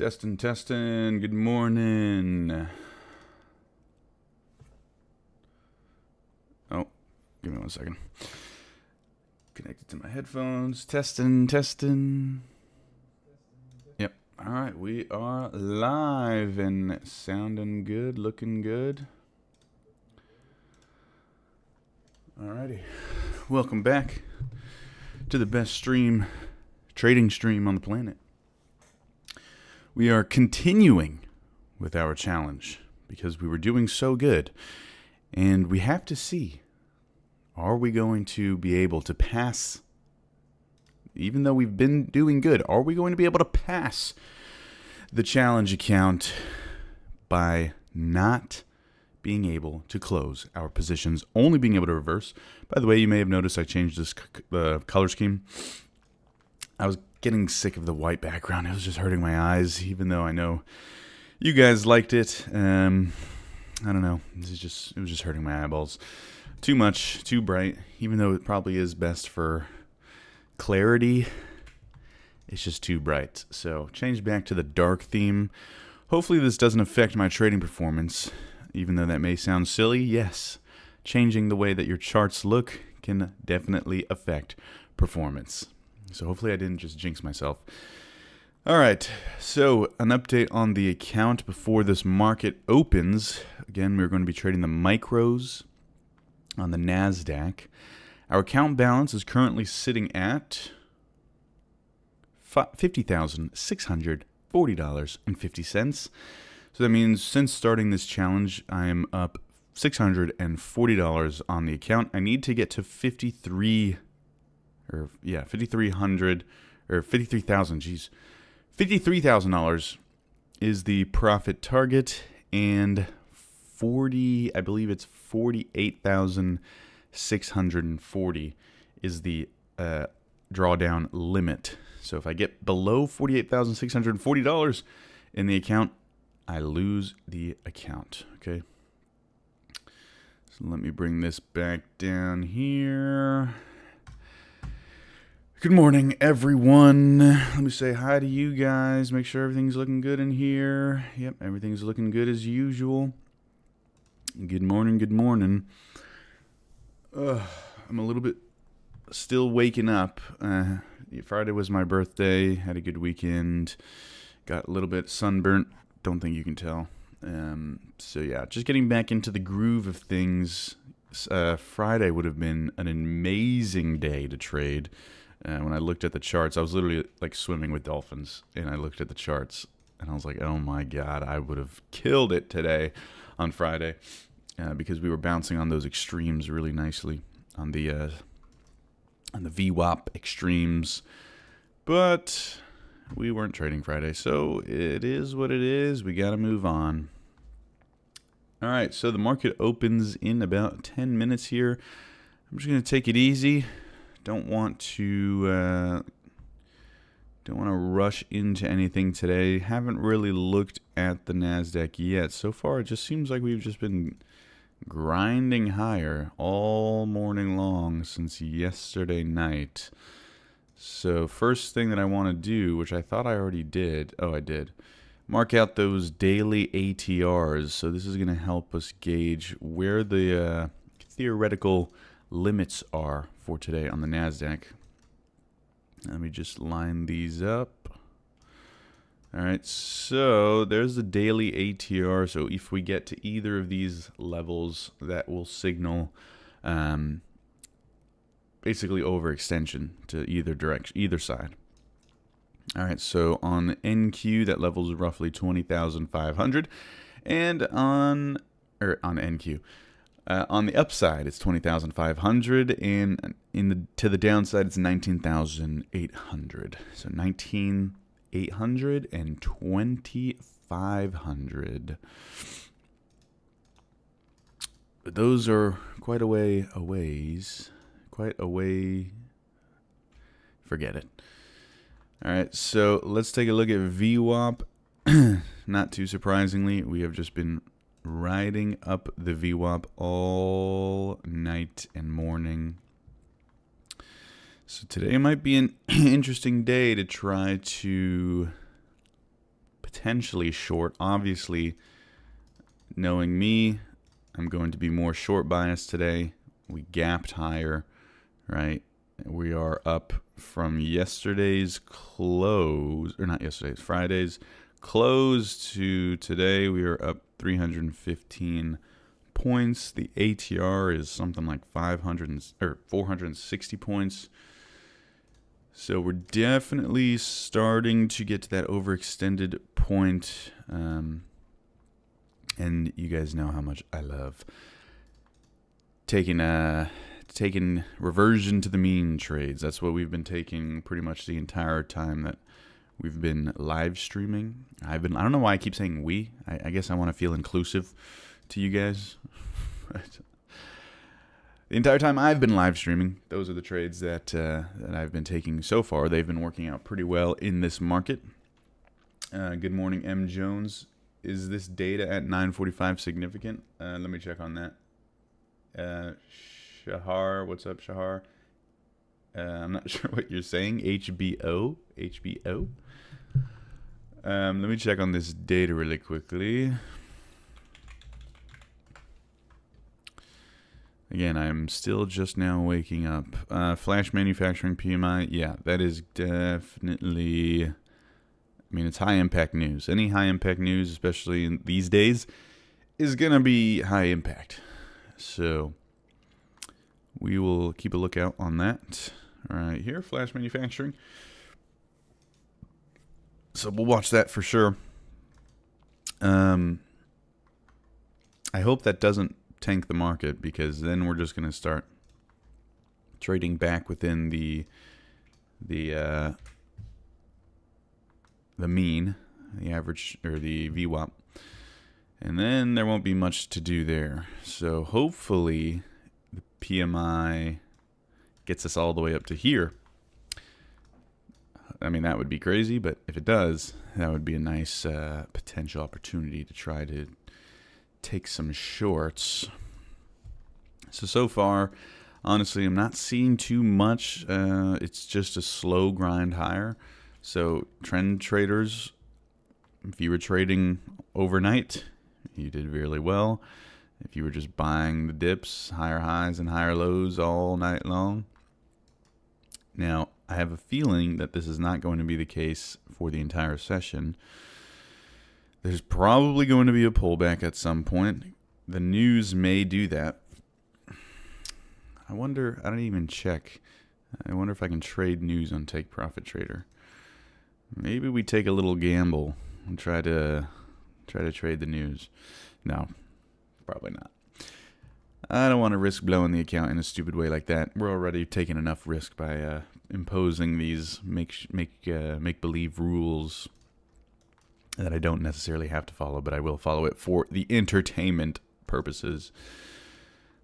Testing, testing. Good morning. Oh, give me 1 second. Connected to my headphones. Testing, testing. Yep. All right, we are live and sounding good, looking good. Alrighty. Welcome back to the best trading stream on the planet. We are continuing with our challenge because we were doing so good. And we have to see, are we going to be able to pass, even though we've been doing good, are we going to be able to pass the challenge account by not being able to close our positions, only being able to reverse? By the way, you may have noticed I changed this color scheme. I was getting sick of the white background. It was just hurting my eyes, even though I know you guys liked it. I don't know. It was just hurting my eyeballs. Too much, too bright, even though it probably is best for clarity. It's just too bright. So change back to the dark theme. Hopefully this doesn't affect my trading performance, even though that may sound silly. Yes, changing the way that your charts look can definitely affect performance. So hopefully I didn't just jinx myself. All right, so an update on the account before this market opens. Again, we're going to be trading the micros on the NASDAQ. Our account balance is currently sitting at $50,640.50. So that means since starting this challenge, I am up $640 on the account. I need to get to 53,000, geez. $53,000 is the profit target, and I believe it's 48,640 is the drawdown limit. So if I get below $48,640 in the account, I lose the account. Okay. So let me bring this back down here. Good morning, everyone. Let me say hi to you guys. Make sure everything's looking good in here. Yep, everything's looking good as usual. Good morning, good morning. I'm a little bit still waking up. Friday was my birthday. Had a good weekend. Got a little bit sunburnt. Don't think you can tell. So yeah, just getting back into the groove of things. Friday would have been an amazing day to trade. When I looked at the charts, I was literally like swimming with dolphins, and I looked at the charts, and I was like, oh my God, I would have killed it today on Friday because we were bouncing on those extremes really nicely on the VWAP extremes, but we weren't trading Friday, so it is what it is. We got to move on. All right, so the market opens in about 10 minutes here. I'm just going to take it easy. Don't want to rush into anything today. Haven't really looked at the NASDAQ yet. So far, it just seems like we've just been grinding higher all morning long since yesterday night. So first thing that I want to do, which I thought I already did. Oh, I did. Mark out those daily ATRs. So this is going to help us gauge where the theoretical limits are for today on the NASDAQ. Let me just line these up. All right, so there's the daily ATR. So if we get to either of these levels, that will signal basically overextension to either direction, either side. All right, so on NQ, that level is roughly 20,500, and on NQ. On the upside, it's 20,500, and to the downside, it's 19,800. So 19,800 and 2,500. Those are quite a ways. Quite a way. Forget it. All right, so let's take a look at VWAP. Not too surprisingly, we have just been riding up the VWAP all night and morning. So today might be an interesting day to try to potentially short. Obviously, knowing me, I'm going to be more short biased today. We gapped higher, right? We are up from yesterday's close, or not yesterday's, Friday's close to today. We are up 315 points. The ATR is something like 460 points. So we're definitely starting to get to that overextended point. And you guys know how much I love taking reversion to the mean trades. That's what we've been taking pretty much the entire time that we've been live streaming. I don't know why I keep saying we. I guess I want to feel inclusive to you guys. The entire time I've been live streaming, those are the trades that I've been taking so far. They've been working out pretty well in this market. Good morning, M. Jones. Is this data at 9:45 significant? Let me check on that. Shahar, what's up, Shahar? I'm not sure what you're saying. HBO? Let me check on this data really quickly. Again, I'm still just now waking up. Flash manufacturing PMI, yeah, that is definitely, I mean, it's high impact news. Any high impact news, especially in these days, is going to be high impact. So we will keep a lookout on that. All right, here, flash manufacturing. So we'll watch that for sure. I hope that doesn't tank the market, because then we're just going to start trading back within the mean, the average, or the VWAP, and then there won't be much to do there. So hopefully the PMI gets us all the way up to here. I mean, that would be crazy, but if it does, that would be a nice potential opportunity to try to take some shorts. So far, honestly, I'm not seeing too much. It's just a slow grind higher. So trend traders, if you were trading overnight, you did really well. If you were just buying the dips, higher highs and higher lows all night long. Now, I have a feeling that this is not going to be the case for the entire session. There's probably going to be a pullback at some point. The news may do that. I wonder, I don't even check. I wonder if I can trade news on Take Profit Trader. Maybe we take a little gamble and try to trade the news. No, probably not. I don't want to risk blowing the account in a stupid way like that. We're already taking enough risk by imposing these make-believe rules that I don't necessarily have to follow, but I will follow it for the entertainment purposes.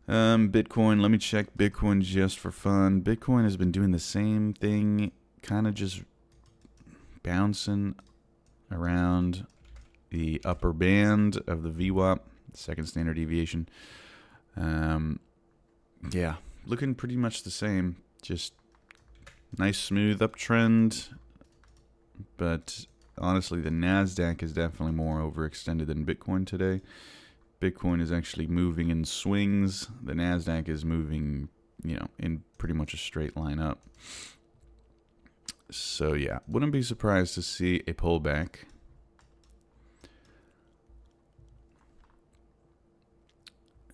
Bitcoin, let me check Bitcoin just for fun. Bitcoin has been doing the same thing, kind of just bouncing around the upper band of the VWAP, second standard deviation. Yeah, looking pretty much the same. Just nice smooth uptrend, but honestly, the NASDAQ is definitely more overextended than Bitcoin today. Bitcoin is actually moving in swings. The NASDAQ is moving, in pretty much a straight line up. So yeah, wouldn't be surprised to see a pullback.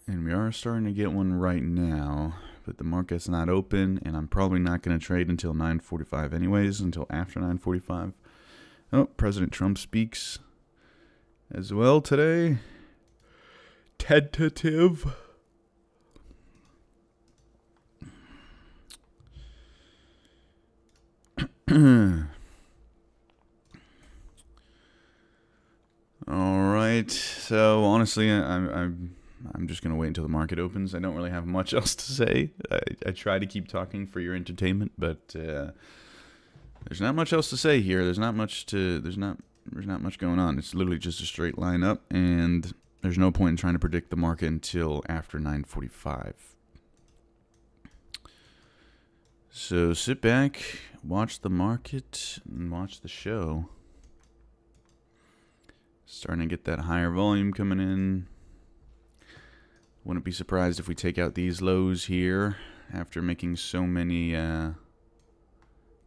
And we are starting to get one right now, but the market's not open, and I'm probably not going to trade until 9:45 anyways, until after 9:45. Oh, President Trump speaks as well today. Tentative. All right. So honestly, I'm just gonna wait until the market opens. I don't really have much else to say. I try to keep talking for your entertainment, but there's not much else to say here. There's not much going on. It's literally just a straight line up, and there's no point in trying to predict the market until after 9:45. So sit back, watch the market, and watch the show. Starting to get that higher volume coming in. Wouldn't be surprised if we take out these lows here after making so many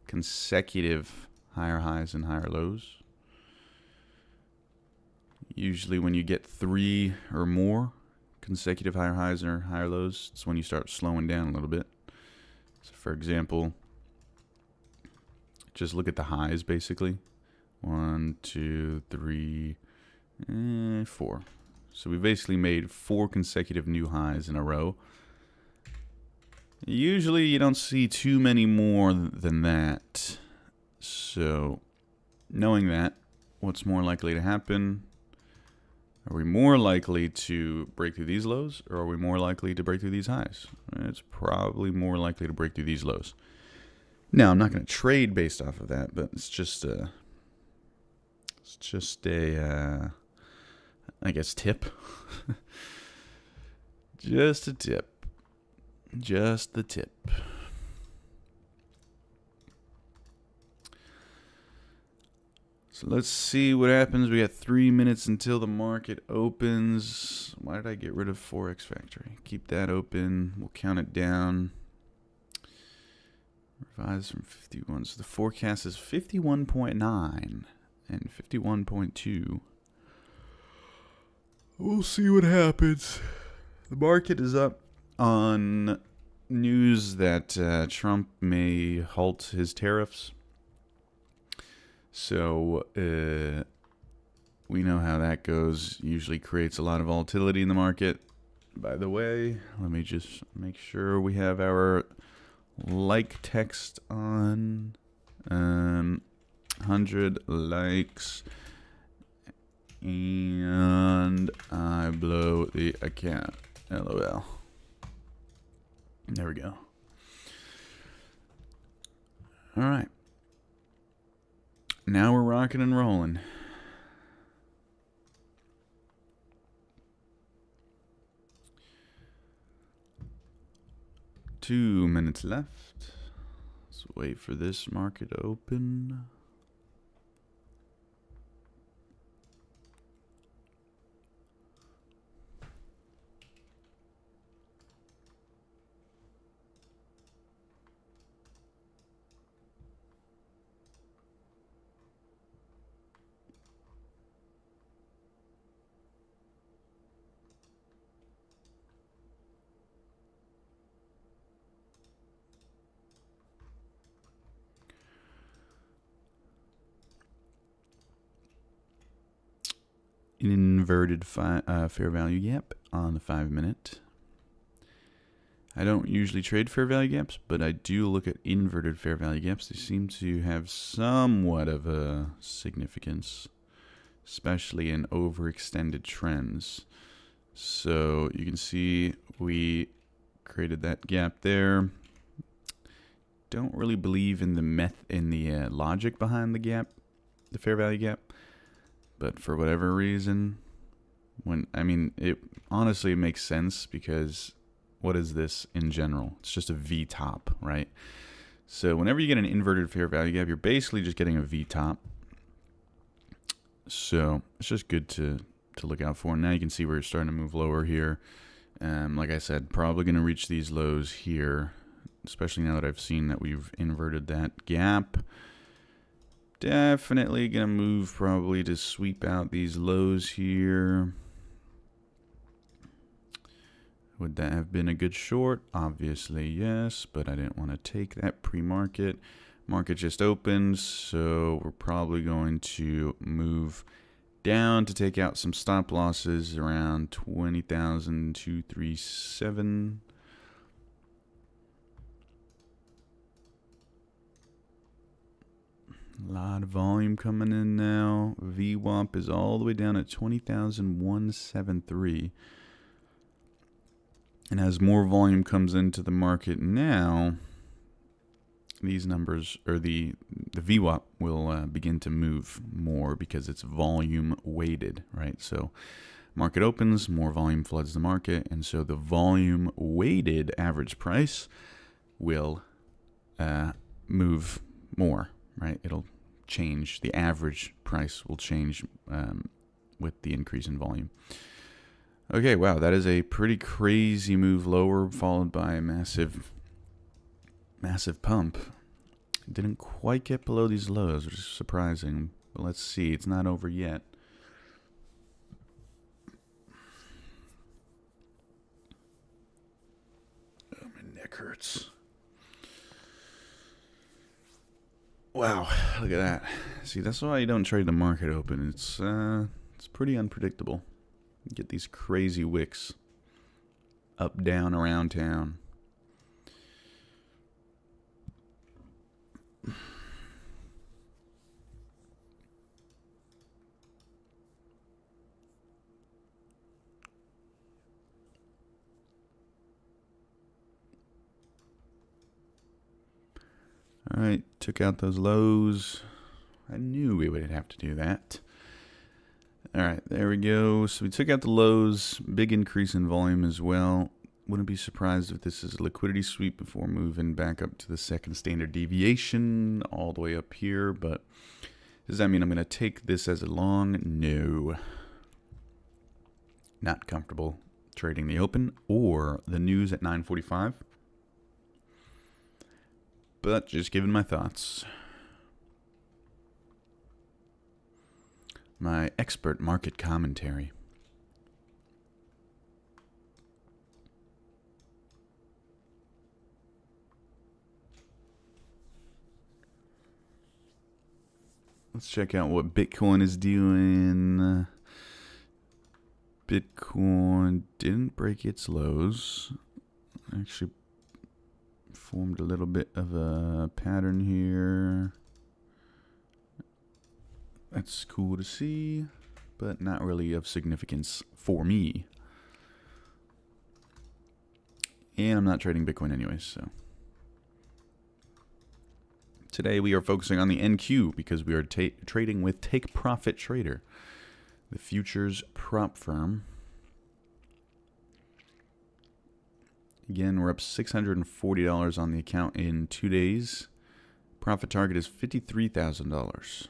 consecutive higher highs and higher lows. Usually when you get 3 or more consecutive higher highs or higher lows, it's when you start slowing down a little bit. So for example, just look at the highs basically. 1, 2, 3, 4. So we basically made 4 consecutive new highs in a row. Usually you don't see too many more than that. So knowing that, what's more likely to happen? Are we more likely to break through these lows, or are we more likely to break through these highs? It's probably more likely to break through these lows. Now, I'm not going to trade based off of that, but it's just a I guess, tip. Just a tip. Just the tip. So let's see what happens. We got 3 minutes until the market opens. Why did I get rid of Forex Factory? Keep that open. We'll count it down. Revise from 51. So the forecast is 51.9 and 51.2. We'll see what happens. The market is up on news that Trump may halt his tariffs. So we know how that goes. Usually creates a lot of volatility in the market. By the way, let me just make sure we have our like text on. 100 likes and I blow the account. LOL. There we go. All right. Now we're rocking and rolling. Two minutes left. Let's wait for this market to open. Inverted fair value gap on the 5 minute. I don't usually trade fair value gaps, but I do look at inverted fair value gaps. They seem to have somewhat of a significance, especially in overextended trends. So you can see we created that gap there. Don't really believe in the logic behind the gap, the fair value gap. But for whatever reason, it honestly makes sense because what is this in general? It's just a V top, right? So whenever you get an inverted fair value gap, you're basically just getting a V top. So it's just good to look out for. Now you can see we're starting to move lower here. Like I said, probably going to reach these lows here, especially now that I've seen that we've inverted that gap. Definitely going to move probably to sweep out these lows here. Would that have been a good short? Obviously, yes, but I didn't want to take that pre-market. Market just opened, so we're probably going to move down to take out some stop losses around 20,237. A lot of volume coming in now. VWAP is all the way down at 20,173. And as more volume comes into the market now, these numbers, or the VWAP will begin to move more because it's volume weighted, right? So market opens, more volume floods the market, and so the volume weighted average price will move more, right? It'll change. The average price will change with the increase in volume. Okay, wow, that is a pretty crazy move lower, followed by a massive pump. Didn't quite get below these lows, which is surprising. But let's see, it's not over yet. Oh, my neck hurts. Wow, look at that. See, that's why you don't trade the market open. It's pretty unpredictable. You get these crazy wicks up, down, around town. All right, took out those lows. I knew we would have to do that. All right, there we go. So we took out the lows. Big increase in volume as well. Wouldn't be surprised if this is a liquidity sweep before moving back up to the second standard deviation all the way up here. But does that mean I'm going to take this as a long? No. Not comfortable trading the open or the news at 9:45. But just giving my thoughts. My expert market commentary. Let's check out what Bitcoin is doing. Bitcoin didn't break its lows. Actually formed a little bit of a pattern here. That's cool to see, but not really of significance for me. And I'm not trading Bitcoin anyways, so. Today we are focusing on the NQ because we are trading with Take Profit Trader, the futures prop firm. Again, we're up $640 on the account in 2 days. Profit target is $53,000.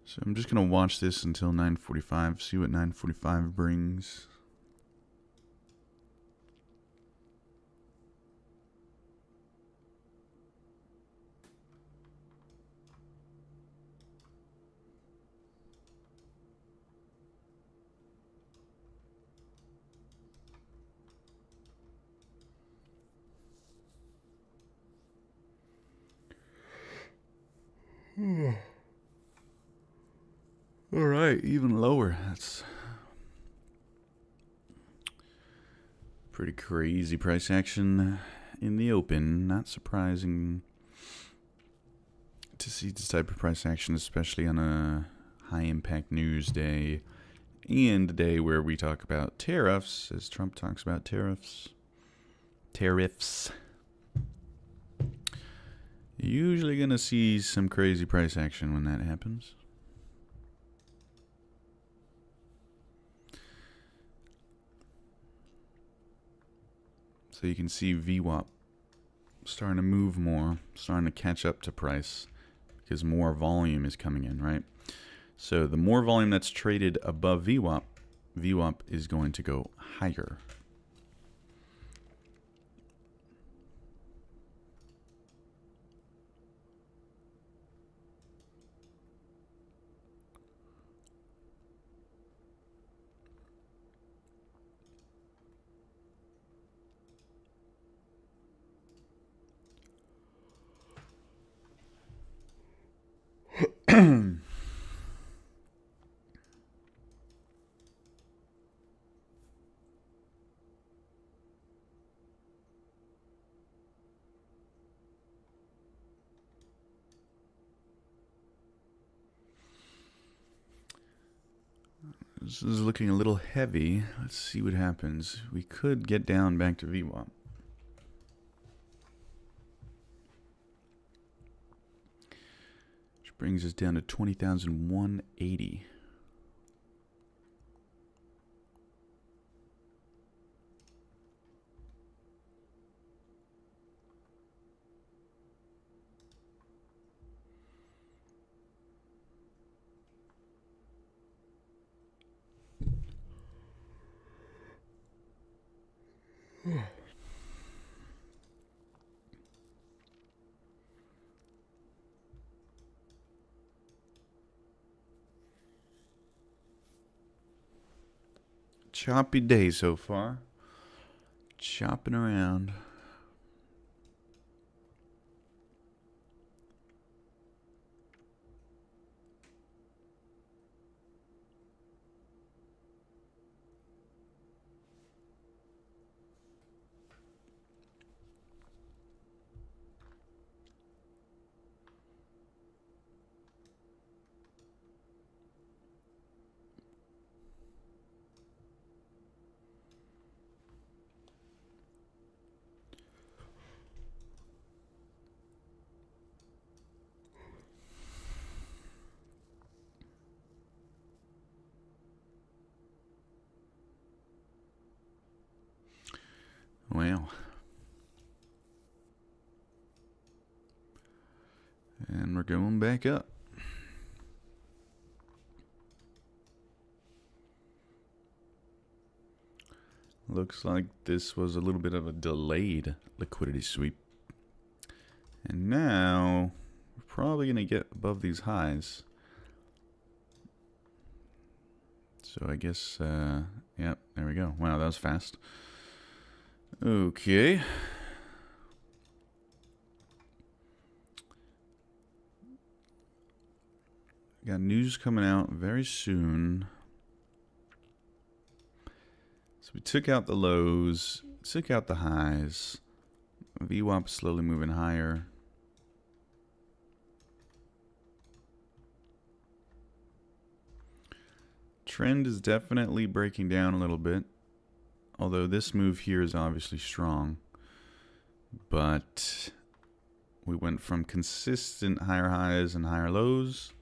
So I'm just going to watch this until 9:45, see what 9:45 brings. All right, even lower. That's pretty crazy price action in the open. Not surprising to see this type of price action, especially on a high impact news day and a day where we talk about tariffs, as Trump talks about tariffs. Usually going to see some crazy price action when that happens. So you can see VWAP starting to move more, starting to catch up to price because more volume is coming in, right? So the more volume that's traded above VWAP, VWAP is going to go higher. This is looking a little heavy. Let's see what happens. We could get down back to VWAP. Which brings us down to 20,180. Choppy day so far. Chopping around. Well. And we're going back up. Looks like this was a little bit of a delayed liquidity sweep. And now we're probably going to get above these highs. So I guess, yep, there we go. Wow, that was fast. Okay. Got news coming out very soon. So we took out the lows, took out the highs. VWAP slowly moving higher. Trend is definitely breaking down a little bit. Although this move here is obviously strong. But we went from consistent higher highs and higher lows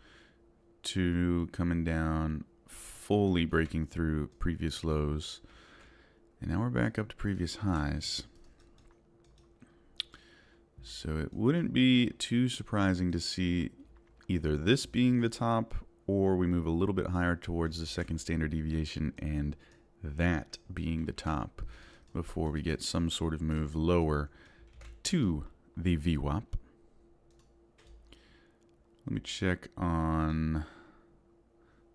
to coming down, fully breaking through previous lows. And now we're back up to previous highs. So it wouldn't be too surprising to see either this being the top or we move a little bit higher towards the second standard deviation and that being the top before we get some sort of move lower to the VWAP. Let me check on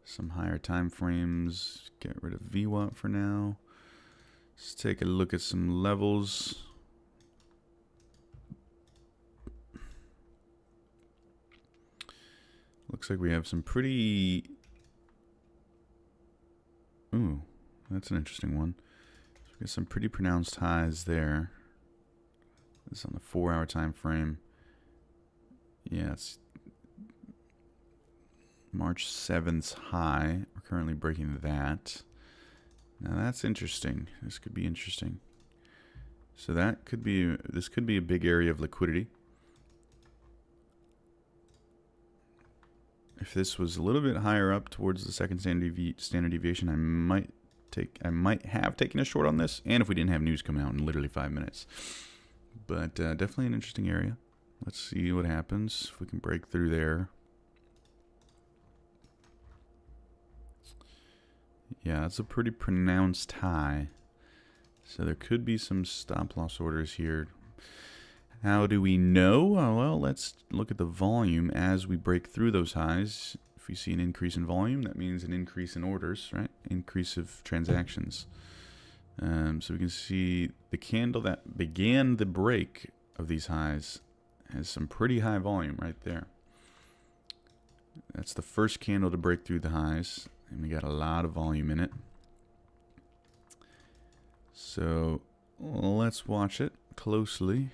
some higher time frames. Get rid of VWAP for now. Let's take a look at some levels. Looks like we have some pretty... Ooh, that's an interesting one. So we got some pretty pronounced highs there. This is on the 4-hour time frame. Yeah, it's March 7th's high. We're currently breaking that. Now that's interesting. This could be interesting. So that could be, this could be a big area of liquidity. If this was a little bit higher up towards the second standard deviation, I might have taken a short on this, and if we didn't have news come out in literally 5 minutes. But definitely an interesting area. Let's see what happens if we can break through there. Yeah, that's a pretty pronounced high. So there could be some stop loss orders here. How do we know? Well, let's look at the volume as we break through those highs. If we see an increase in volume, that means an increase in orders, right? Increase of transactions. So we can see the candle that began the break of these highs has some pretty high volume right there. That's the first candle to break through the highs, and we got a lot of volume in it. So let's watch it closely.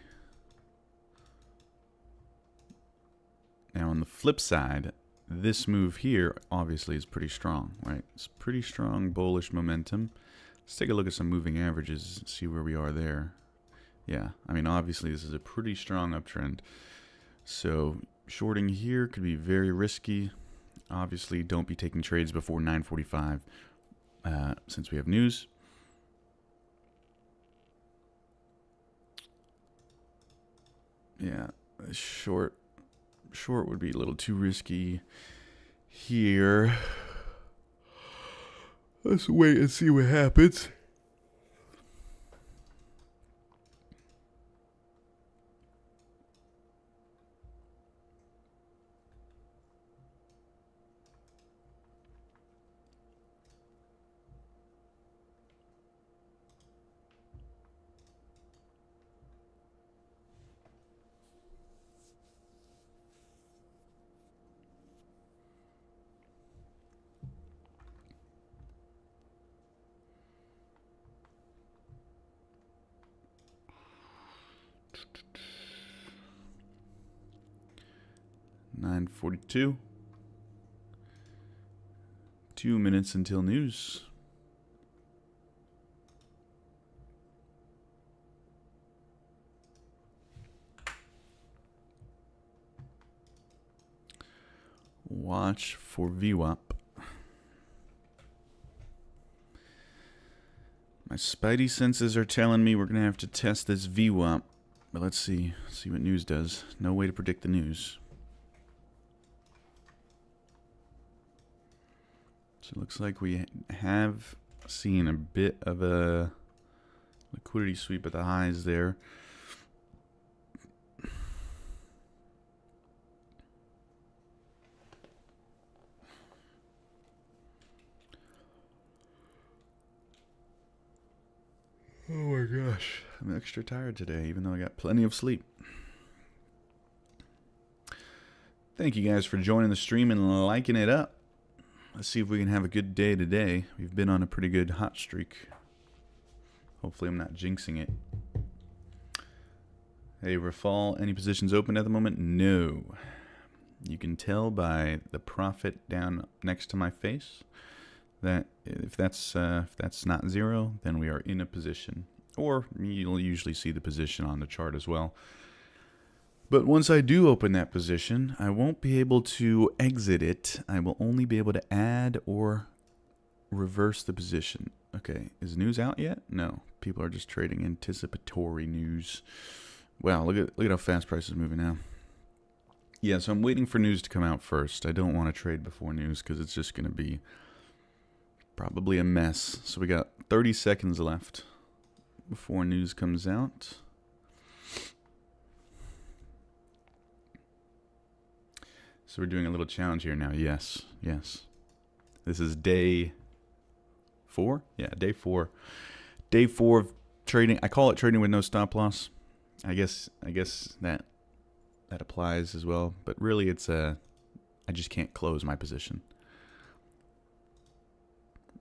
Now on the flip side, this move here obviously is pretty strong, right? It's pretty strong bullish momentum. Let's take a look at some moving averages and see where we are there. Yeah, I mean, obviously this is a pretty strong uptrend. So shorting here could be very risky. Obviously, don't be taking trades before 9:45 since we have news. Yeah, a short would be a little too risky here. Let's wait and see what happens. $9:42. 2 minutes until news. Watch for VWAP. My spidey senses are telling me we're going to have to test this VWAP. But let's see what news does. No way to predict the news. So it looks like we have seen a bit of a liquidity sweep at the highs there. Oh my gosh, I'm extra tired today, even though I got plenty of sleep. Thank you guys for joining the stream and liking it up. Let's see if we can have a good day today. We've been on a pretty good hot streak. Hopefully I'm not jinxing it. Hey, Rafal, any positions open at the moment? No. You can tell by the profit down next to my face that if that's not zero, then we are in a position. Or you'll usually see the position on the chart as well. But once I do open that position, I won't be able to exit it. I will only be able to add or reverse the position. Okay, is news out yet? No. People are just trading anticipatory news. Wow, look at how fast price is moving now. Yeah, so I'm waiting for news to come out first. I don't want to trade before news because it's just going to be probably a mess. So we got 30 seconds left before news comes out. So we're doing a little challenge here now. Yes. This is day 4? Yeah, day 4. Day 4 of trading. I call it trading with no stop loss. I guess that applies as well. But really it's I just can't close my position.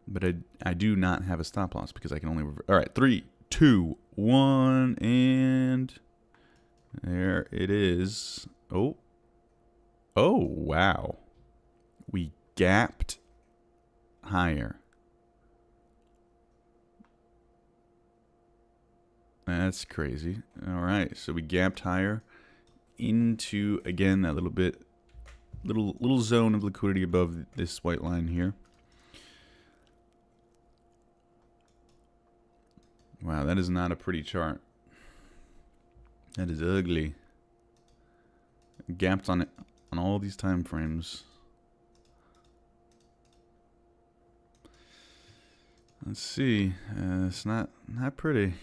But I do not have a stop loss because I can only all right, 3, 2, 1, and there it is. Oh, wow. We gapped higher. That's crazy. All right, so we gapped higher into, again, that little zone of liquidity above this white line here. Wow, that is not a pretty chart. That is ugly. Gapped on it on all these time frames. Let's see. It's not pretty.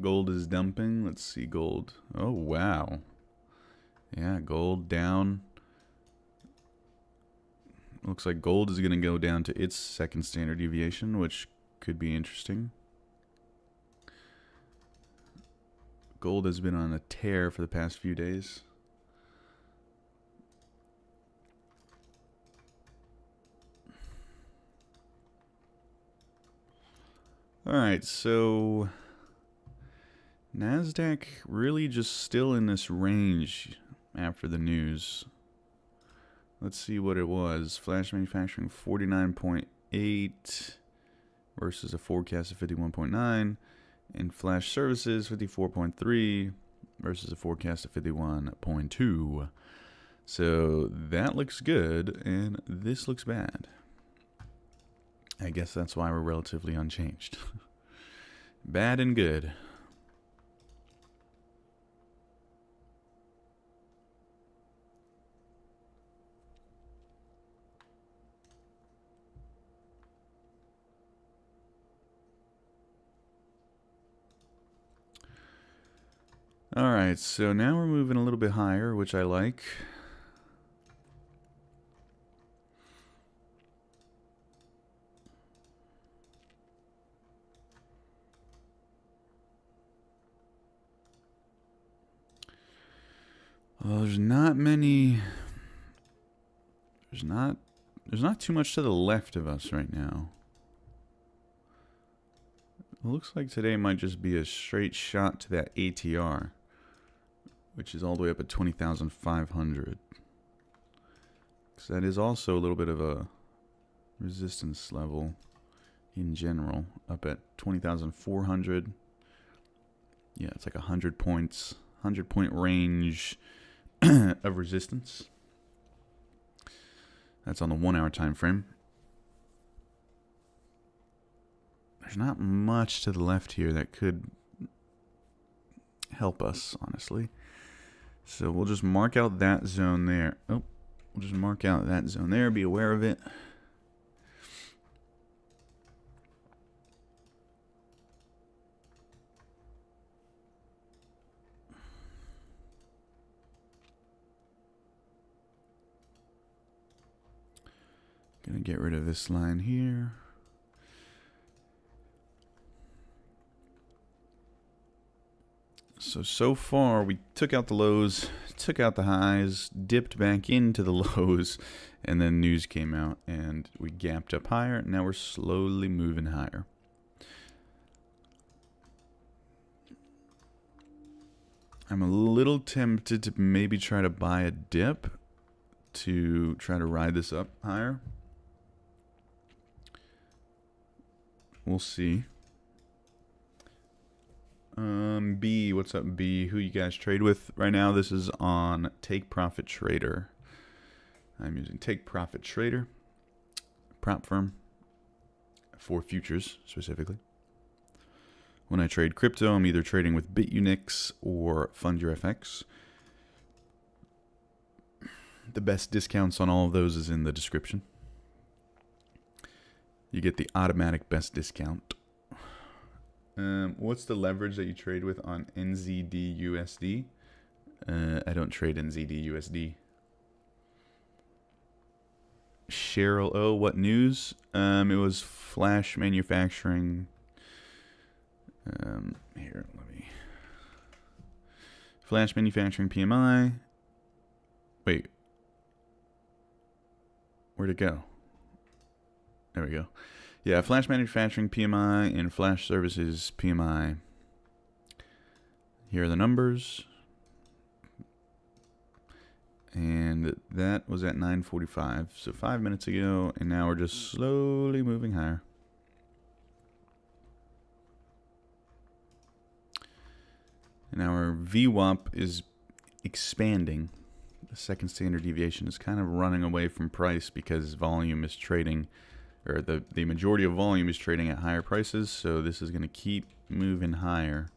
Gold is dumping. Let's see gold. Oh wow. Yeah, gold down. Looks like gold is going to go down to its second standard deviation, which could be interesting. Gold has been on a tear for the past few days. All right, so NASDAQ really just still in this range after the news. Let's see what it was. Flash manufacturing 49.8 versus a forecast of 51.9. And flash services 54.3 versus a forecast of 51.2. So that looks good, and this looks bad. I guess that's why we're relatively unchanged. Bad and good. Alright, so now we're moving a little bit higher, which I like. Well, there's not many. There's not too much to the left of us right now. It looks like today might just be a straight shot to that ATR, which is all the way up at 20,500. Because that is also a little bit of a resistance level in general, up at 20,400. Yeah, it's like 100 points, 100-point range of resistance. That's on the 1 hour time frame. There's not much to the left here that could help us, honestly. So we'll just mark out that zone there. Oh, we'll just mark out that zone there. Be aware of it. Gonna get rid of this line here. So far we took out the lows, took out the highs, dipped back into the lows, and then news came out and we gapped up higher. Now we're slowly moving higher. I'm a little tempted to maybe try to buy a dip to try to ride this up higher. We'll see. B, what's up, B? Who you guys trade with right now? This is on Take Profit Trader. I'm using Take Profit Trader, prop firm for futures specifically. When I trade crypto, I'm either trading with BitUnix or FundYourFX. The best discounts on all of those is in the description. You get the automatic best discount. What's the leverage that you trade with on NZD/USD? I don't trade NZD/USD. Cheryl O, what news? It was flash manufacturing. Here, let me. Flash manufacturing PMI. Wait. Where'd it go? There we go. Yeah, flash manufacturing PMI and flash services PMI. Here are the numbers. And that was at 9:45, so 5 minutes ago, and now we're just slowly moving higher. And our VWAP is expanding. The second standard deviation is kind of running away from price because volume is trading, or the majority of volume is trading at higher prices, so this is going to keep moving higher.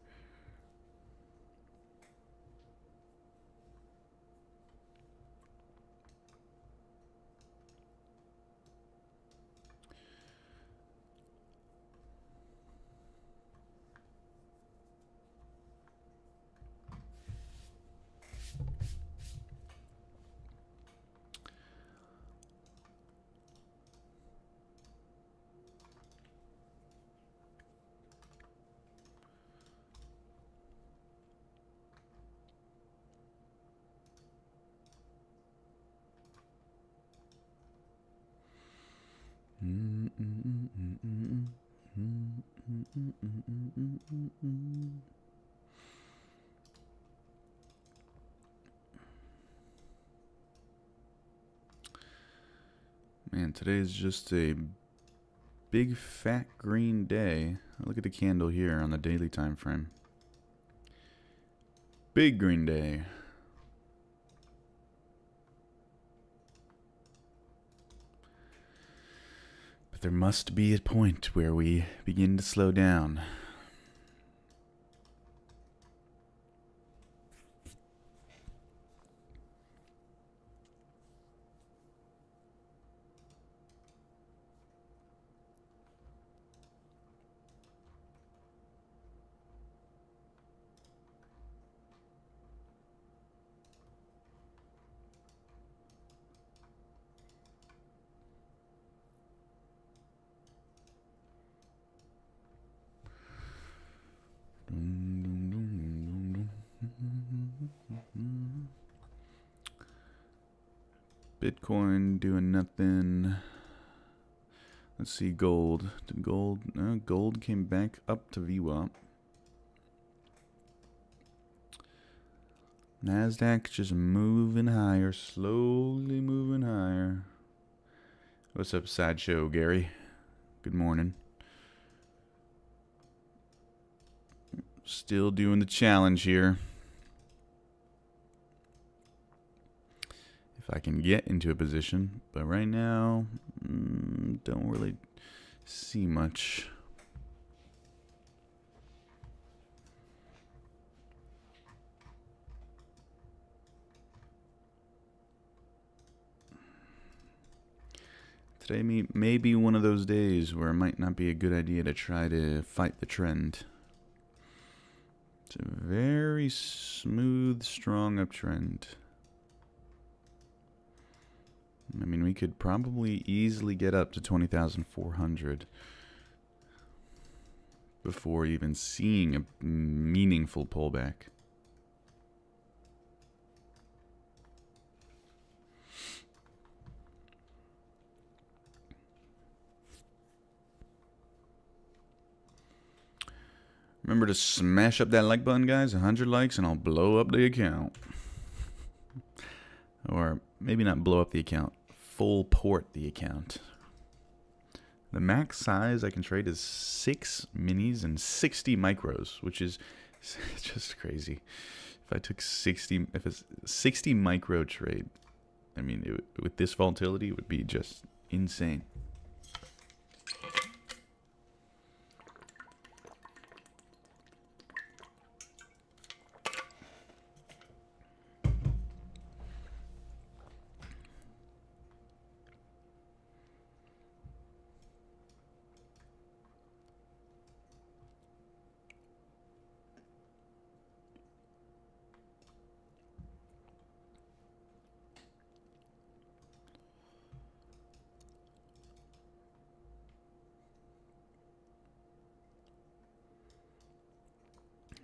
Man, today is just a big fat green day. Look at the candle here on the daily time frame. Big green day. But there must be a point where we begin to slow down. Bitcoin doing nothing. Let's see, gold. Did gold? No, gold came back up to VWAP. NASDAQ just moving higher, slowly moving higher. What's up, Sideshow Gary? Good morning. Still doing the challenge here. If I can get into a position, but right now, don't really see much. Today may be one of those days where it might not be a good idea to try to fight the trend. It's a very smooth, strong uptrend. I mean, we could probably easily get up to 20,400 before even seeing a meaningful pullback. Remember to smash up that like button, guys. 100 likes and I'll blow up the account. Or maybe not blow up the account. Full port the account. The max size I can trade is 6 minis and 60 micros, which is just crazy. If I took 60, if it's 60 micro trade, I mean, with this volatility, it would be just insane.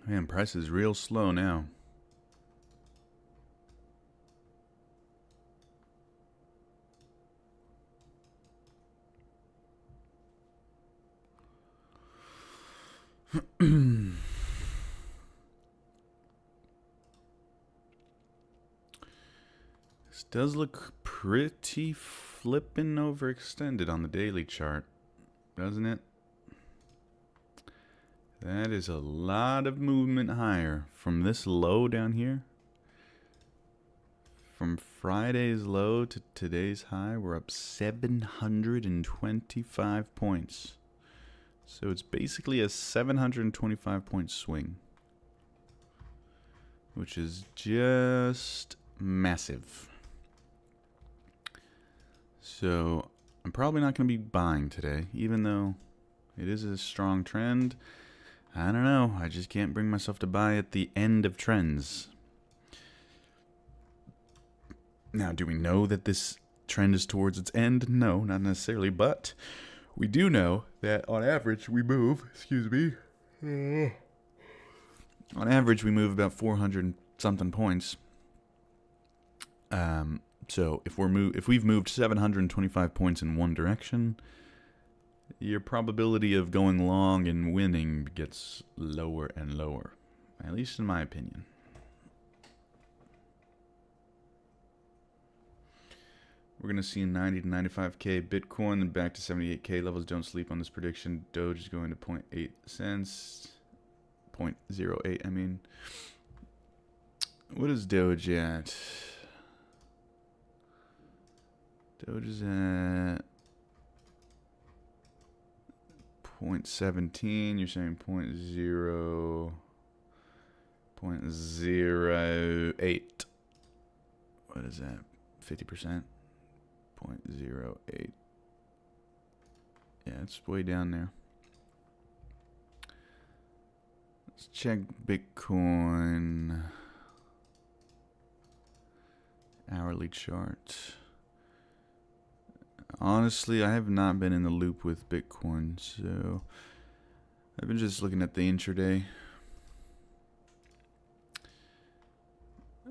Man, price is real slow now. This does look pretty flippin' overextended on the daily chart, doesn't it? That is a lot of movement higher from this low down here. From Friday's low to today's high, we're up 725 points. So it's basically a 725 point swing, which is just massive. So I'm probably not going to be buying today, even though it is a strong trend. I don't know. I just can't bring myself to buy at the end of trends. Now, do we know that this trend is towards its end? No, not necessarily, but we do know that on average we move, on average we move about 400 something points. So if we've moved 725 points in one direction, your probability of going long and winning gets lower and lower, at least in my opinion. We're going to see 90 to 95K Bitcoin, then back to 78K levels. Don't sleep on this prediction. Doge is going to 0.8 cents. 0.08, I mean. What is Doge at? Doge is at 0.17. You're saying 0.08. What is that? 50%? 0.08. Yeah, it's way down there. Let's check Bitcoin hourly chart. Honestly, I have not been in the loop with Bitcoin, so I've been just looking at the intraday.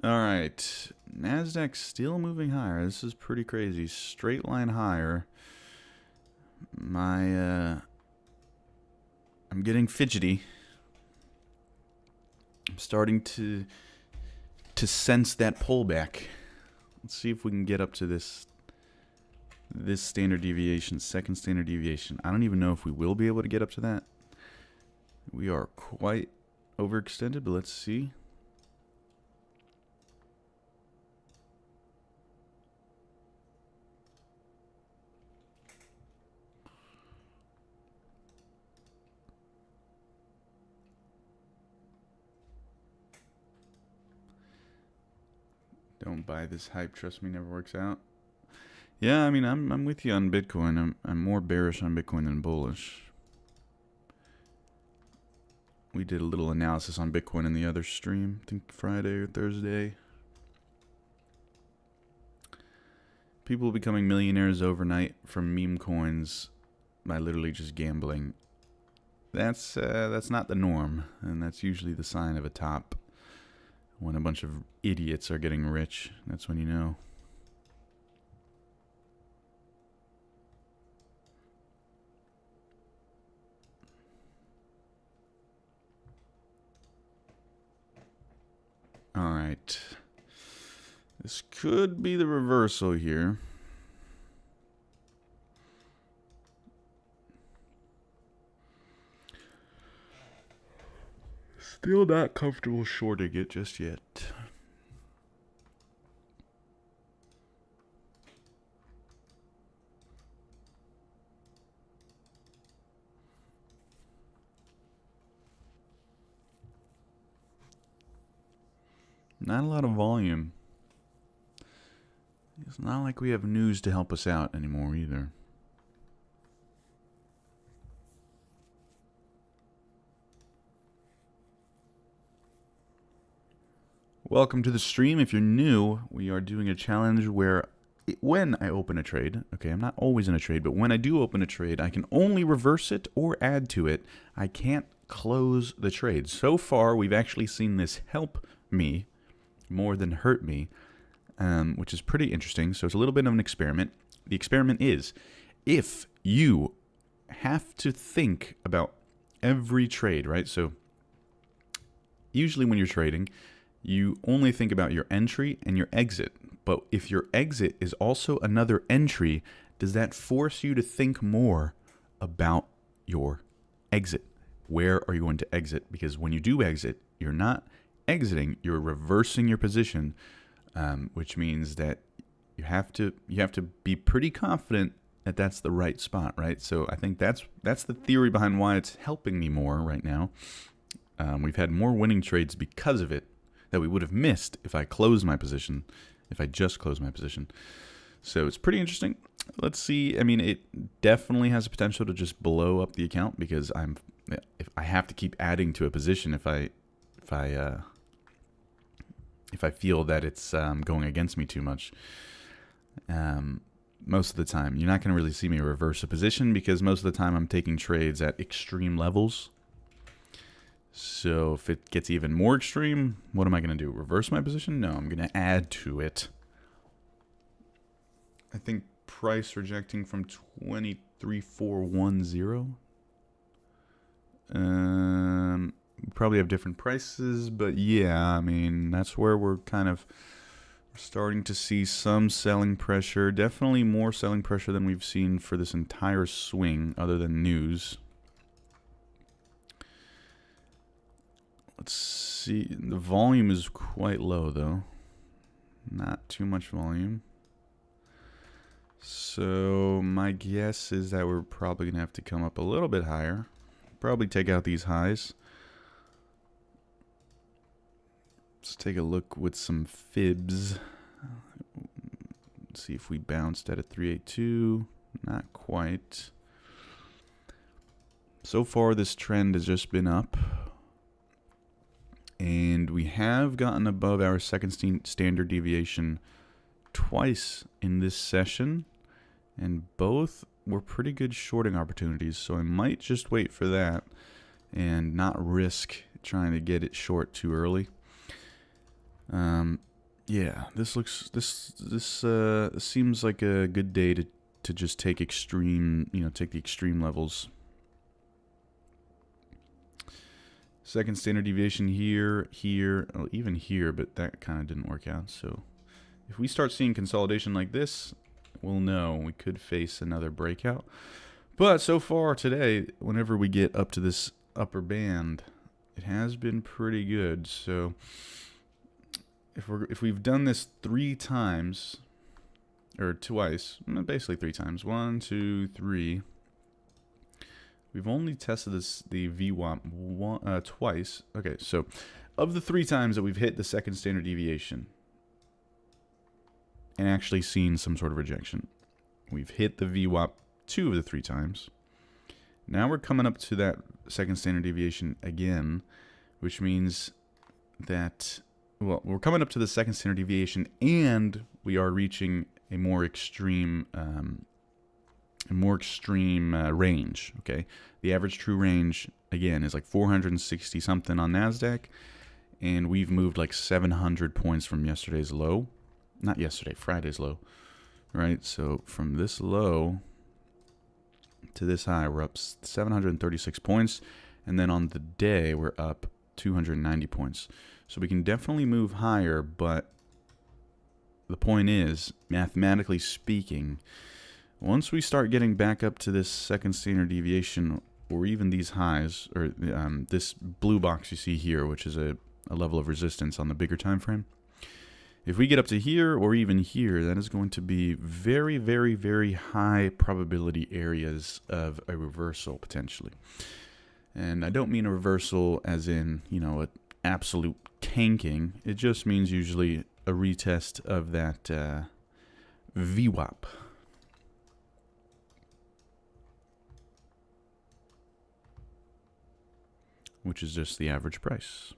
All right, Nasdaq still moving higher. This is pretty crazy. Straight line higher. I'm getting fidgety. I'm starting to sense that pullback. Let's see if we can get up to this standard deviation, second standard deviation. I don't even know if we will be able to get up to that. We are quite overextended, but let's see. Don't buy this hype. Trust me, never works out. Yeah, I mean, I'm with you on Bitcoin. I'm more bearish on Bitcoin than bullish. We did a little analysis on Bitcoin in the other stream, I think Friday or Thursday. People becoming millionaires overnight from meme coins by literally just gambling. That's not the norm, and that's usually the sign of a top. When a bunch of idiots are getting rich, that's when you know. All right. This could be the reversal here. Still not comfortable shorting it just yet. Not a lot of volume. It's not like we have news to help us out anymore either. Welcome to the stream. If you're new, we are doing a challenge where when I open a trade, okay, I'm not always in a trade, but when I do open a trade, I can only reverse it or add to it. I can't close the trade. So far, we've actually seen this help me more than hurt me, which is pretty interesting. So it's a little bit of an experiment. The experiment is, if you have to think about every trade, right? So usually when you're trading, you only think about your entry and your exit. But if your exit is also another entry, does that force you to think more about your exit? Where are you going to exit? Because when you do exit, you're not exiting, you're reversing your position, which means that you have to be pretty confident that that's the right spot, right? So I think that's the theory behind why it's helping me more right now. We've had more winning trades because of it that we would have missed if I closed my position, if I just closed my position. So it's pretty interesting. Let's see. I mean, it definitely has the potential to just blow up the account because if I have to keep adding to a position if I feel that it's going against me too much. Most of the time, you're not going to really see me reverse a position because most of the time I'm taking trades at extreme levels. So if it gets even more extreme, what am I going to do? Reverse my position? No, I'm going to add to it. I think price rejecting from 22 3410. Probably have different prices, but yeah, I mean, that's where we're kind of starting to see some selling pressure. Definitely more selling pressure than we've seen for this entire swing, other than news. Let's see. The volume is quite low, though. Not too much volume. So my guess is that we're probably going to have to come up a little bit higher. Probably take out these highs. Let's take a look with some fibs. Let's see if we bounced at a 382. Not quite. So far, this trend has just been up. And we have gotten above our second standard deviation twice in this session. And both were pretty good shorting opportunities. So I might just wait for that and not risk trying to get it short too early. Yeah, this seems like a good day to just take extreme, take the extreme levels. Second standard deviation here, oh, even here, but that kind of didn't work out. So if we start seeing consolidation like this, we'll know we could face another breakout. But so far today, whenever we get up to this upper band, it has been pretty good. So if we've done this 3 times, or twice, basically 3 times, 1, 2, 3. We've only tested the VWAP twice. Okay, so of the 3 times that we've hit the second standard deviation and actually seen some sort of rejection, we've hit the VWAP 2 of the 3 times. Now we're coming up to that second standard deviation again, which means that, well, we're coming up to the second standard deviation and we are reaching a more extreme range. Okay, the average true range again is like 460 something on NASDAQ, and we've moved like 700 points from yesterday's low. Not yesterday, Friday's low, right? So from this low to this high, we're up 736 points, and then on the day we're up 290 points. So we can definitely move higher, but the point is, mathematically speaking, once we start getting back up to this second standard deviation, or even these highs, or this blue box you see here, which is a level of resistance on the bigger time frame, if we get up to here or even here, that is going to be very, very, very high probability areas of a reversal potentially. And I don't mean a reversal as in, an absolute tanking. It just means usually a retest of that VWAP. Which is just the average price.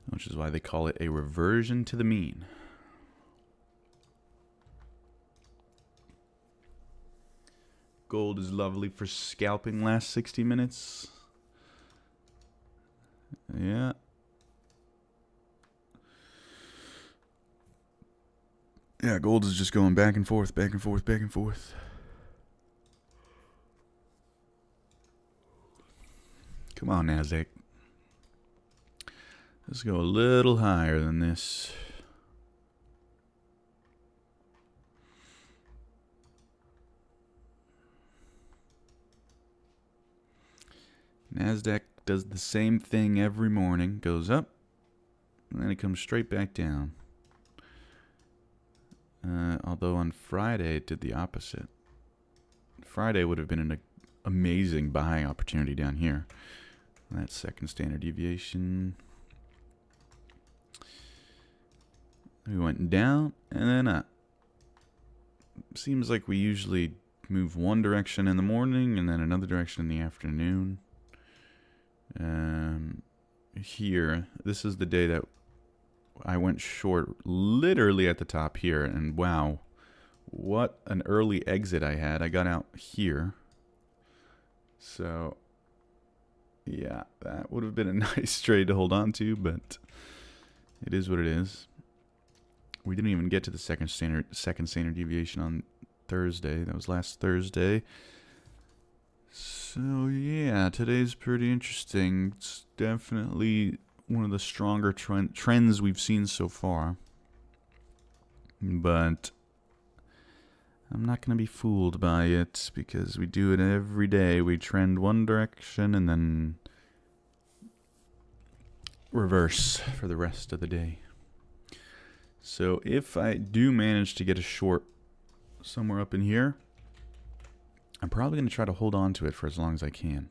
Which is why they call it a reversion to the mean. Gold is lovely for scalping last 60 minutes. Yeah. Yeah, gold is just going back and forth, back and forth, back and forth. Come on, NASDAQ. Let's go a little higher than this. NASDAQ does the same thing every morning. Goes up, and then it comes straight back down. Although on Friday it did the opposite. Friday would have been an amazing buying opportunity down here. That second standard deviation. We went down and then up. Seems like we usually move one direction in the morning and then another direction in the afternoon. Here, this is the day that I went short literally at the top here, and wow, what an early exit I had. I got out here. So yeah, that would have been a nice trade to hold on to, but it is what it is. We didn't even get to the second standard deviation on Thursday. That was last Thursday. So yeah, today's pretty interesting. It's definitely one of the stronger trends we've seen so far. But I'm not going to be fooled by it because we do it every day. We trend one direction and then reverse for the rest of the day. So if I do manage to get a short somewhere up in here, I'm probably going to try to hold on to it for as long as I can.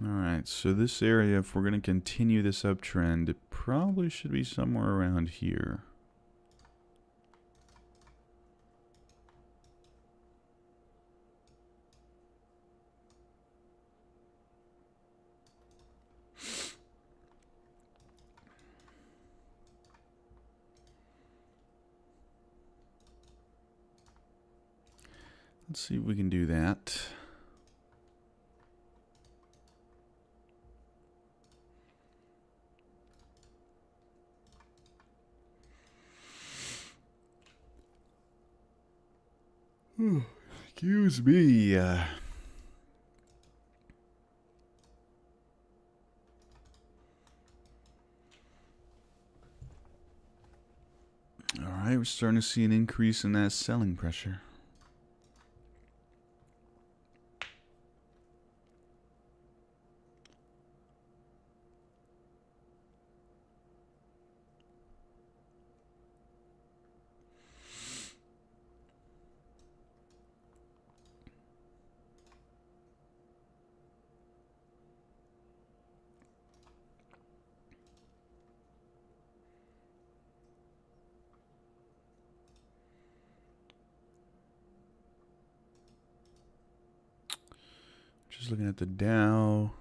Alright, so this area, if we're going to continue this uptrend, it probably should be somewhere around here. Let's see if we can do that. Excuse me. Alright, we're starting to see an increase in that selling pressure. Just looking at the Dow,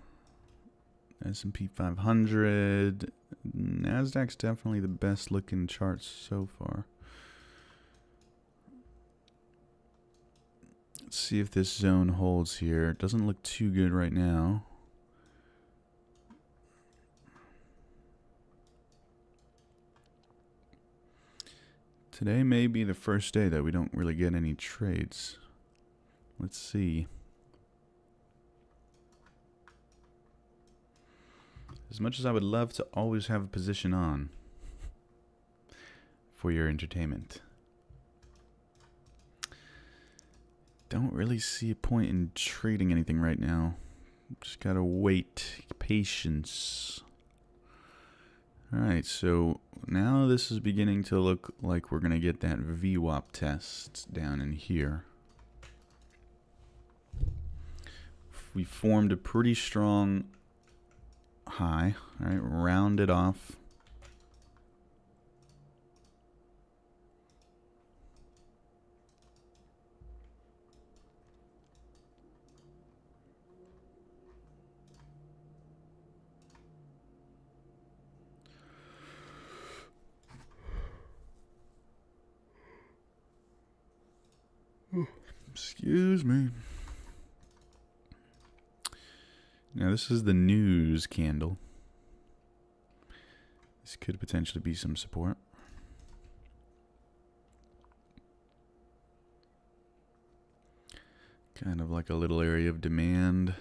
S&P 500, Nasdaq's definitely the best looking charts so far. Let's see if this zone holds here. It doesn't look too good right now. Today may be the first day that we don't really get any trades. Let's see. As much as I would love to always have a position on for your entertainment, don't really see a point in trading anything right now. Just gotta wait. Patience. Alright, so now this is beginning to look like we're gonna get that VWAP test down in here. We formed a pretty strong high. Alright, round it off. Excuse me. Now this is the news candle. This could potentially be some support. Kind of like a little area of demand.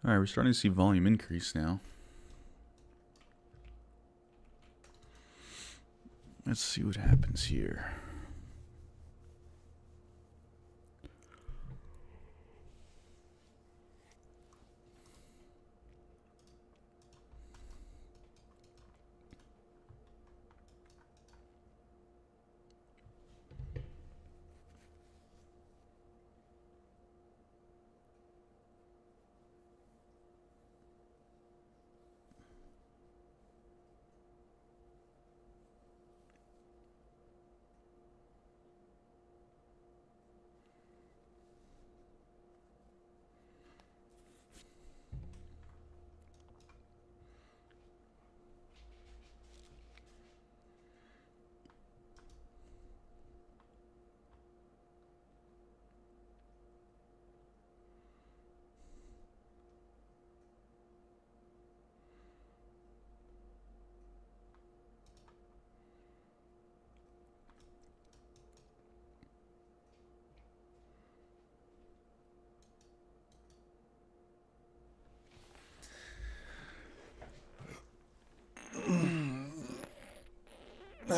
All right, we're starting to see volume increase now. Let's see what happens here.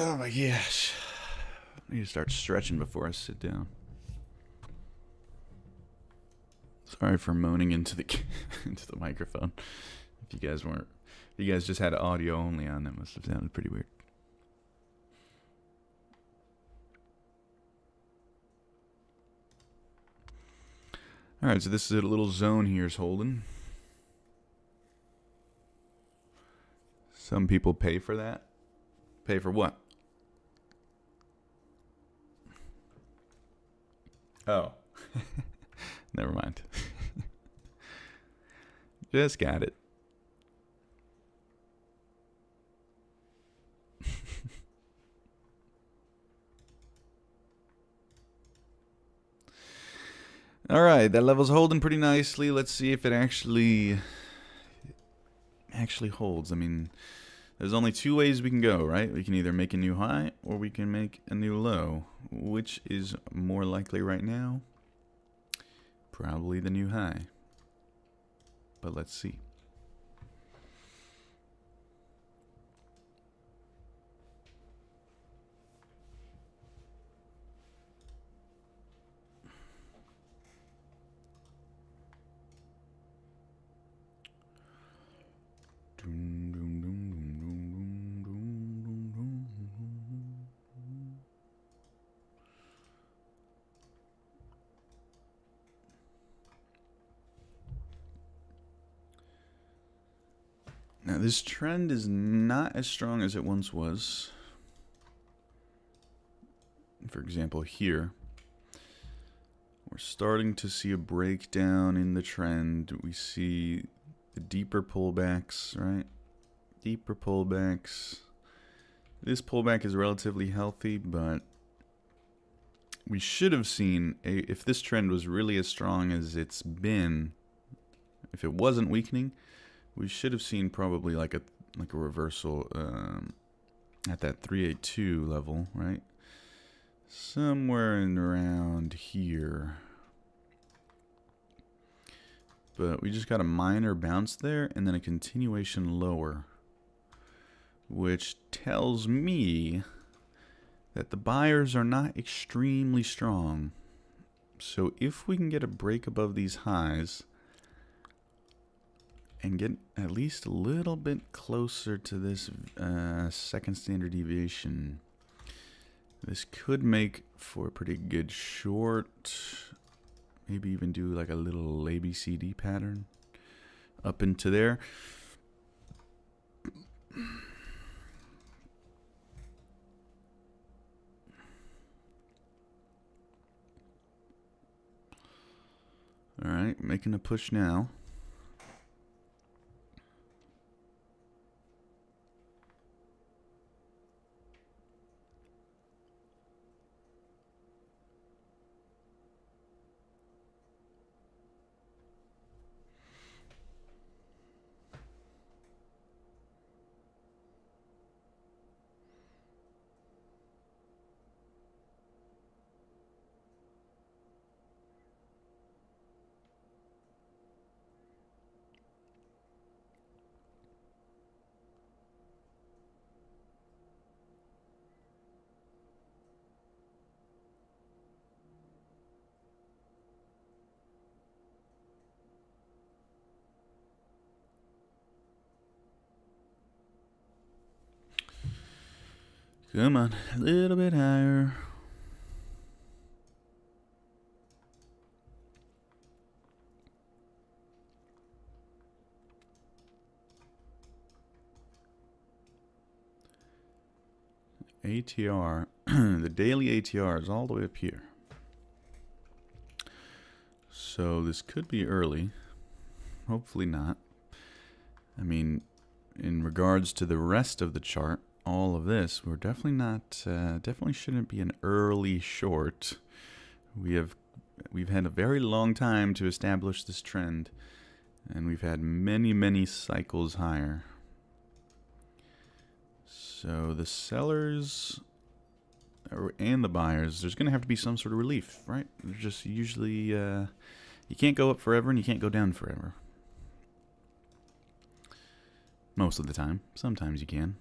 Oh my gosh. I need to start stretching before I sit down. Sorry for moaning into the into the microphone. If you guys just had audio only on, that must have sounded pretty weird. All right, so this is a little zone here is holding. Some people pay for that. Pay for what? Oh. Never mind. Just got it. All right, that level's holding pretty nicely. Let's see if it actually holds. I mean, there's only two ways we can go, right? We can either make a new high or we can make a new low. Which is more likely right now? Probably the new high. But let's see. Now this trend is not as strong as it once was. For example, here, we're starting to see a breakdown in the trend. We see the deeper pullbacks, right? Deeper pullbacks. This pullback is relatively healthy, but we should have seen, if this trend was really as strong as it's been, if it wasn't weakening, we should have seen probably like a reversal at that 382 level, right? Somewhere in around here. But we just got a minor bounce there and then a continuation lower, which tells me that the buyers are not extremely strong. So if we can get a break above these highs and get at least a little bit closer to this second standard deviation, this could make for a pretty good short. Maybe even do like a little ABCD pattern up into there. All right, making a push now. Come on, a little bit higher. ATR, the daily ATR is all the way up here. So this could be early. Hopefully not. I mean, in regards to the rest of the chart, all of this, we're definitely not, definitely shouldn't be an early short. We've had a very long time to establish this trend, and we've had many cycles higher. So the sellers and the buyers, there's going to have to be some sort of relief, right? There's just usually, you can't go up forever and you can't go down forever. Most of the time. Sometimes you can.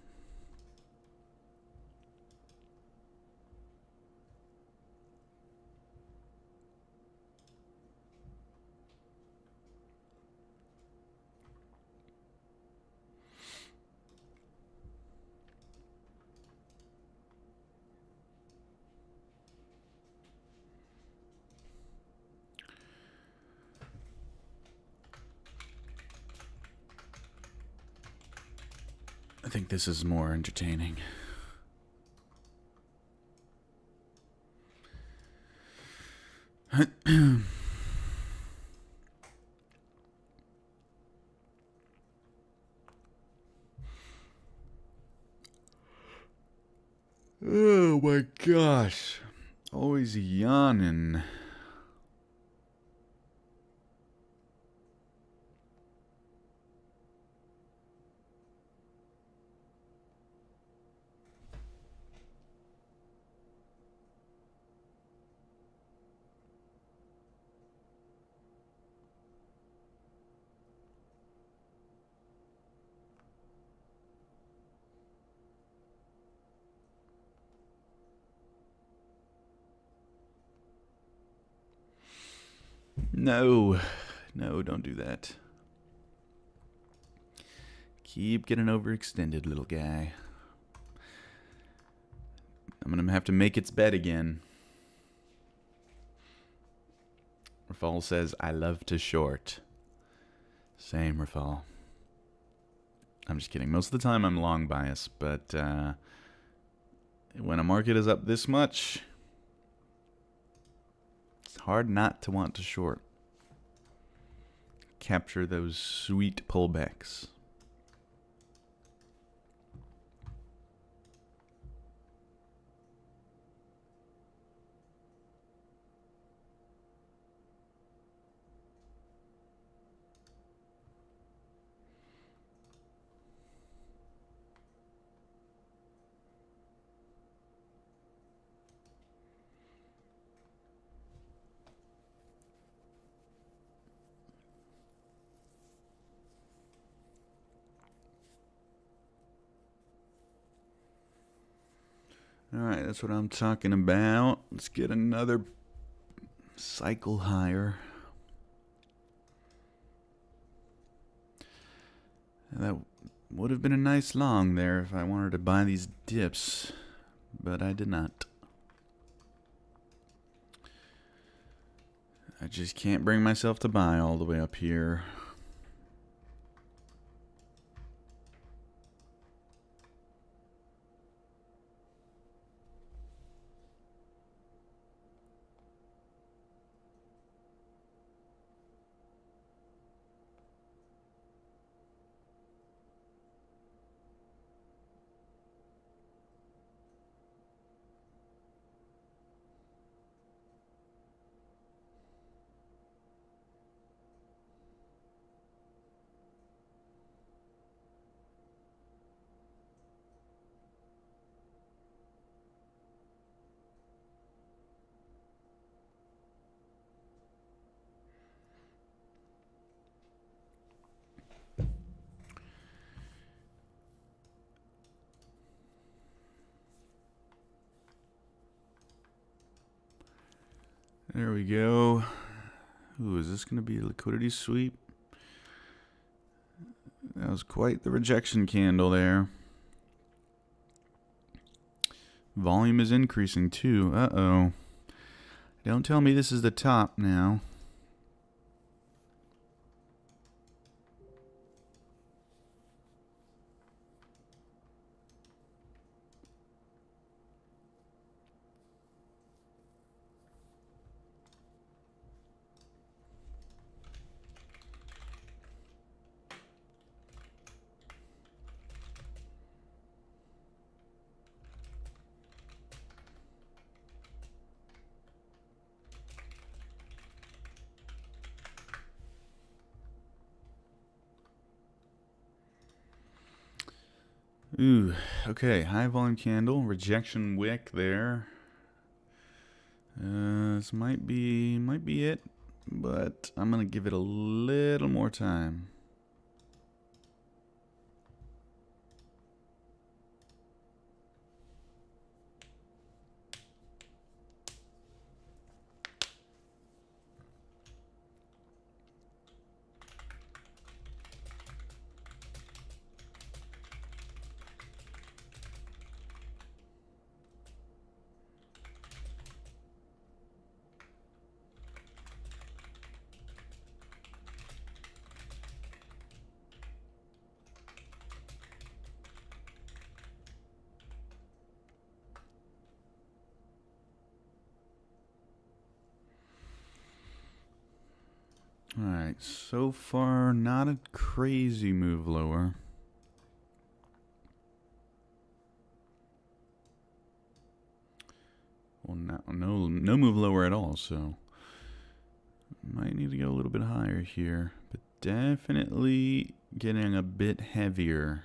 think this is more entertaining. Oh my gosh. Always yawning. No, don't do that. Keep getting overextended, little guy. I'm gonna have to make its bed again. Rafal says, I love to short. Same, Rafal. I'm just kidding. Most of the time I'm long bias, but when a market is up this much, it's hard not to want to short. Capture those sweet pullbacks. Alright, that's what I'm talking about. Let's get another cycle higher. That would have been a nice long there if I wanted to buy these dips, but I did not. I just can't bring myself to buy all the way up here. There we go. Ooh, is this going to be a liquidity sweep? That was quite the rejection candle there. Volume is increasing too. Uh-oh. Don't tell me this is the top now. Ooh, okay, high volume candle, rejection wick there. This might be it, but I'm gonna give it a little more time. Alright, so far not a crazy move lower. Well, no move lower at all, so might need to go a little bit higher here, but definitely getting a bit heavier.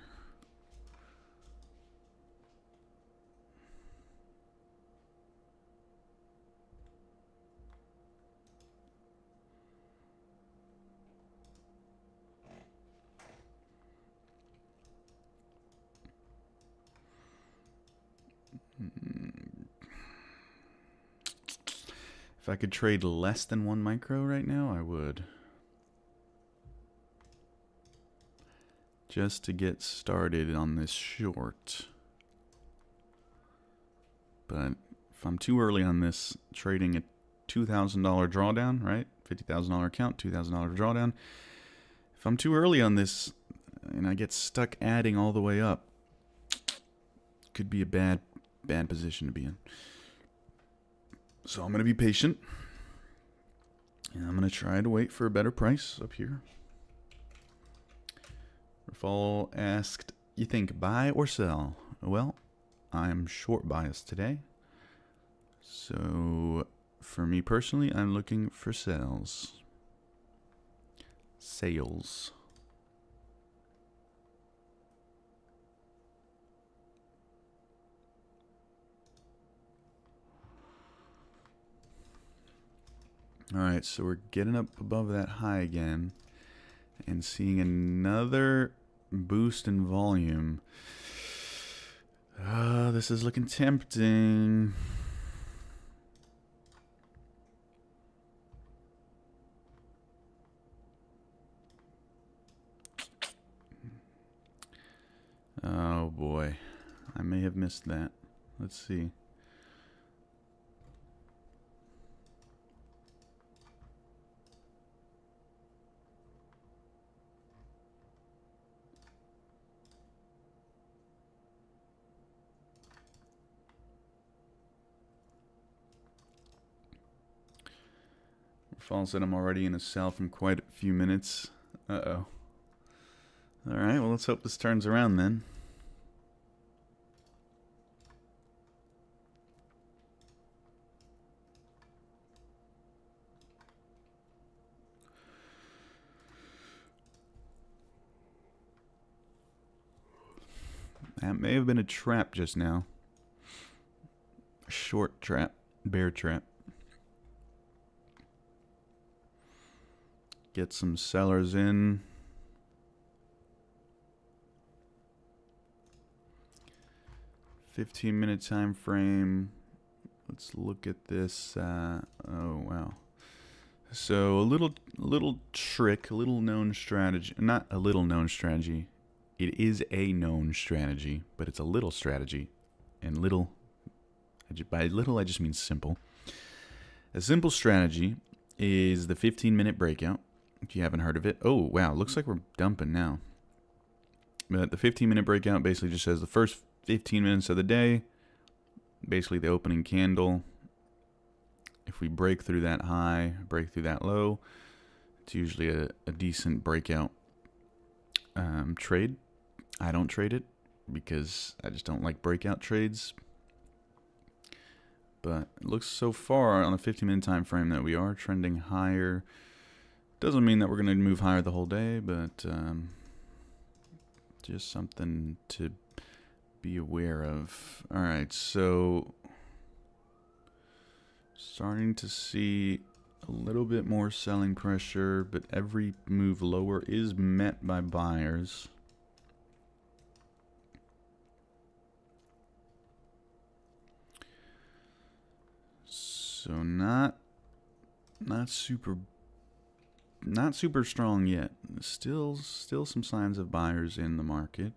If I could trade less than 1 micro right now, I would. Just to get started on this short. But if I'm too early on this, trading a $2,000 drawdown, right? $50,000 account, $2,000 drawdown. If I'm too early on this and I get stuck adding all the way up, could be a bad position to be in. So I'm going to be patient. And I'm going to try to wait for a better price up here. Rafal asked, you think buy or sell? Well, I'm short biased today. So for me personally, I'm looking for sales. Sales. Alright, so we're getting up above that high again and seeing another boost in volume. This is looking tempting. Oh boy, I may have missed that. Let's see. Fall said I'm already in a sell from quite a few minutes. Uh-oh. Alright, well let's hope this turns around then. That may have been a trap just now. A short trap. Bear trap. Get some sellers in. $15-minute time frame. Let's look at this. Oh wow. So a little trick, a little known strategy. Not a little known strategy. It is a known strategy, but it's a little strategy. And little, by little I just mean simple. A simple strategy is the 15-minute breakout. If you haven't heard of it. Oh, wow. Looks like we're dumping now. But the 15-minute breakout basically just says the first 15 minutes of the day, basically the opening candle. If we break through that high, break through that low, it's usually a decent breakout trade. I don't trade it because I just don't like breakout trades. But it looks so far on the 15-minute time frame that we are trending higher. Doesn't mean that we're going to move higher the whole day, but just something to be aware of. Alright, so starting to see a little bit more selling pressure, but every move lower is met by buyers. So not super strong yet. Still some signs of buyers in the market.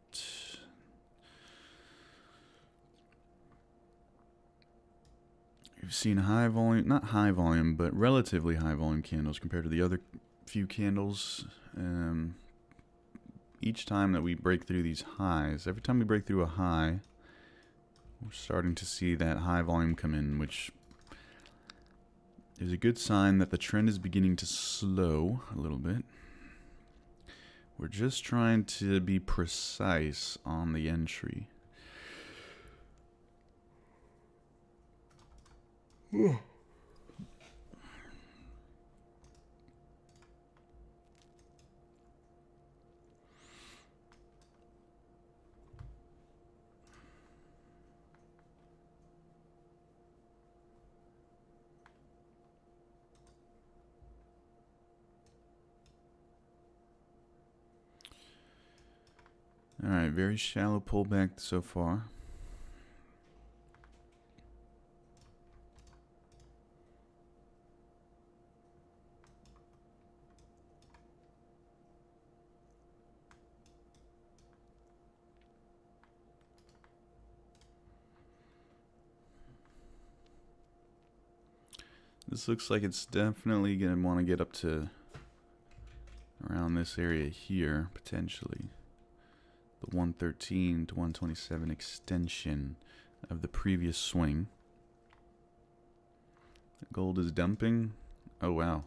We've seen high volume, not high volume, but relatively high volume candles compared to the other few candles. Each time that we break through these highs, every time we break through a high, we're starting to see that high volume come in, which is a good sign that the trend is beginning to slow a little bit. We're just trying to be precise on the entry. All right, very shallow pullback so far. This looks like it's definitely going to want to get up to around this area here, potentially. The 113 to 127 extension of the previous swing. Gold is dumping. Oh, wow.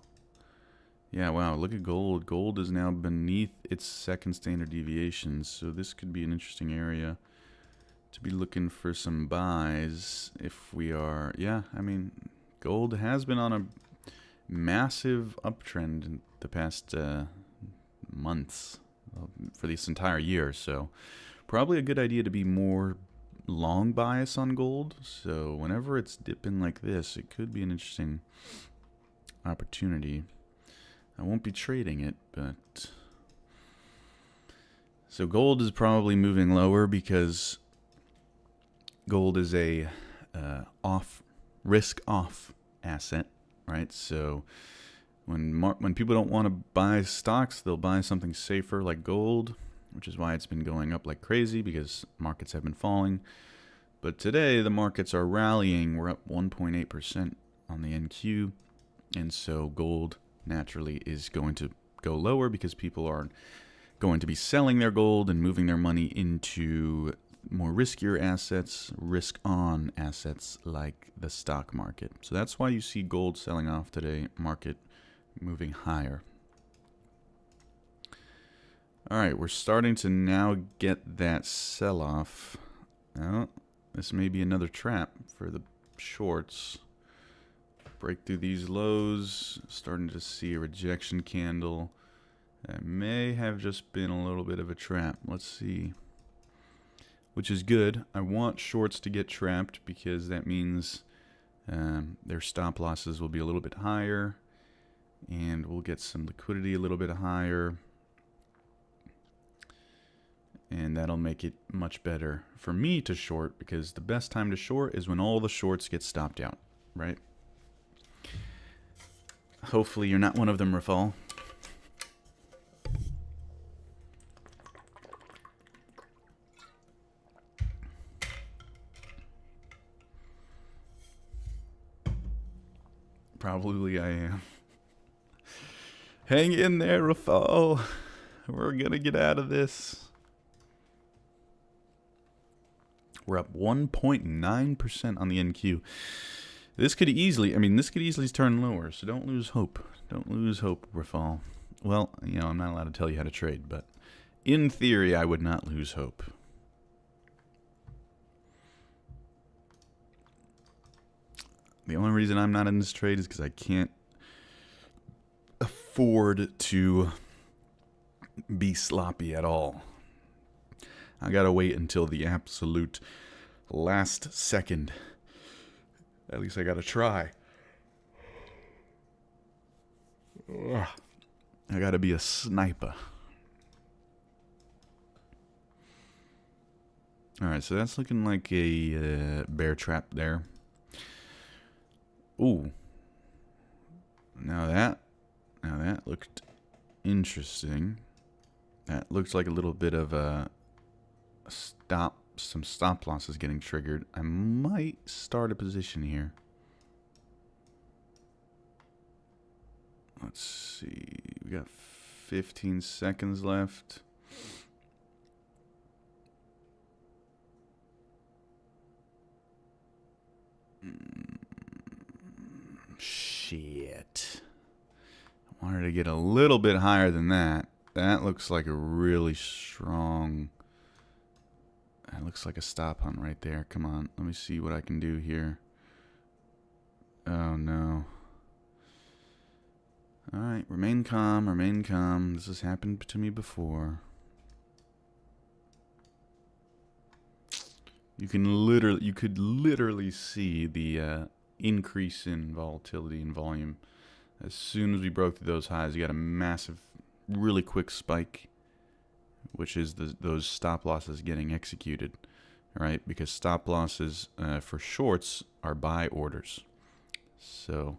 Yeah, wow. Look at gold. Gold is now beneath its second standard deviation. So this could be an interesting area to be looking for some buys if we are. Yeah, I mean, gold has been on a massive uptrend in the past months. For this entire year, so probably a good idea to be more long bias on gold. So whenever it's dipping like this, it could be an interesting opportunity. I won't be trading it, but so gold is probably moving lower because gold is a risk off asset, right? So when people don't want to buy stocks, they'll buy something safer like gold, which is why it's been going up like crazy because markets have been falling. But today the markets are rallying. We're up 1.8% on the NQ, and so gold naturally is going to go lower because people are going to be selling their gold and moving their money into more riskier assets, risk-on assets like the stock market. So that's why you see gold selling off today, market moving higher. All right, we're starting to now get that sell-off. Now, this may be another trap for the shorts. Break through these lows, starting to see a rejection candle. That may have just been a little bit of a trap. Let's see. Which is good. I want shorts to get trapped because that means their stop losses will be a little bit higher. And we'll get some liquidity a little bit higher. And that'll make it much better for me to short, because the best time to short is when all the shorts get stopped out, right? Hopefully you're not one of them, Rafal. Probably I am. Hang in there, Rafal. We're gonna get out of this. We're up 1.9% on the NQ. This could easily, turn lower, so don't lose hope. Don't lose hope, Rafal. Well, I'm not allowed to tell you how to trade, but in theory, I would not lose hope. The only reason I'm not in this trade is because I can't afford to be sloppy at all. I gotta wait until the absolute last second. At least I gotta try. Ugh. I gotta be a sniper. Alright, so that's looking like a bear trap there. Ooh. Now that looked interesting. That looks like a little bit of a some stop losses getting triggered. I might start a position here. Let's see. We got 15 seconds left. Shit. wanted to get a little bit higher than that. That looks like a really strong... That looks like a stop hunt right there. Come on, let me see what I can do here. Oh no. Alright, remain calm, remain calm. This has happened to me before. You could literally see the increase in volatility and volume. As soon as we broke through those highs, you got a massive, really quick spike, which is those stop losses getting executed, right? Because stop losses for shorts are buy orders. So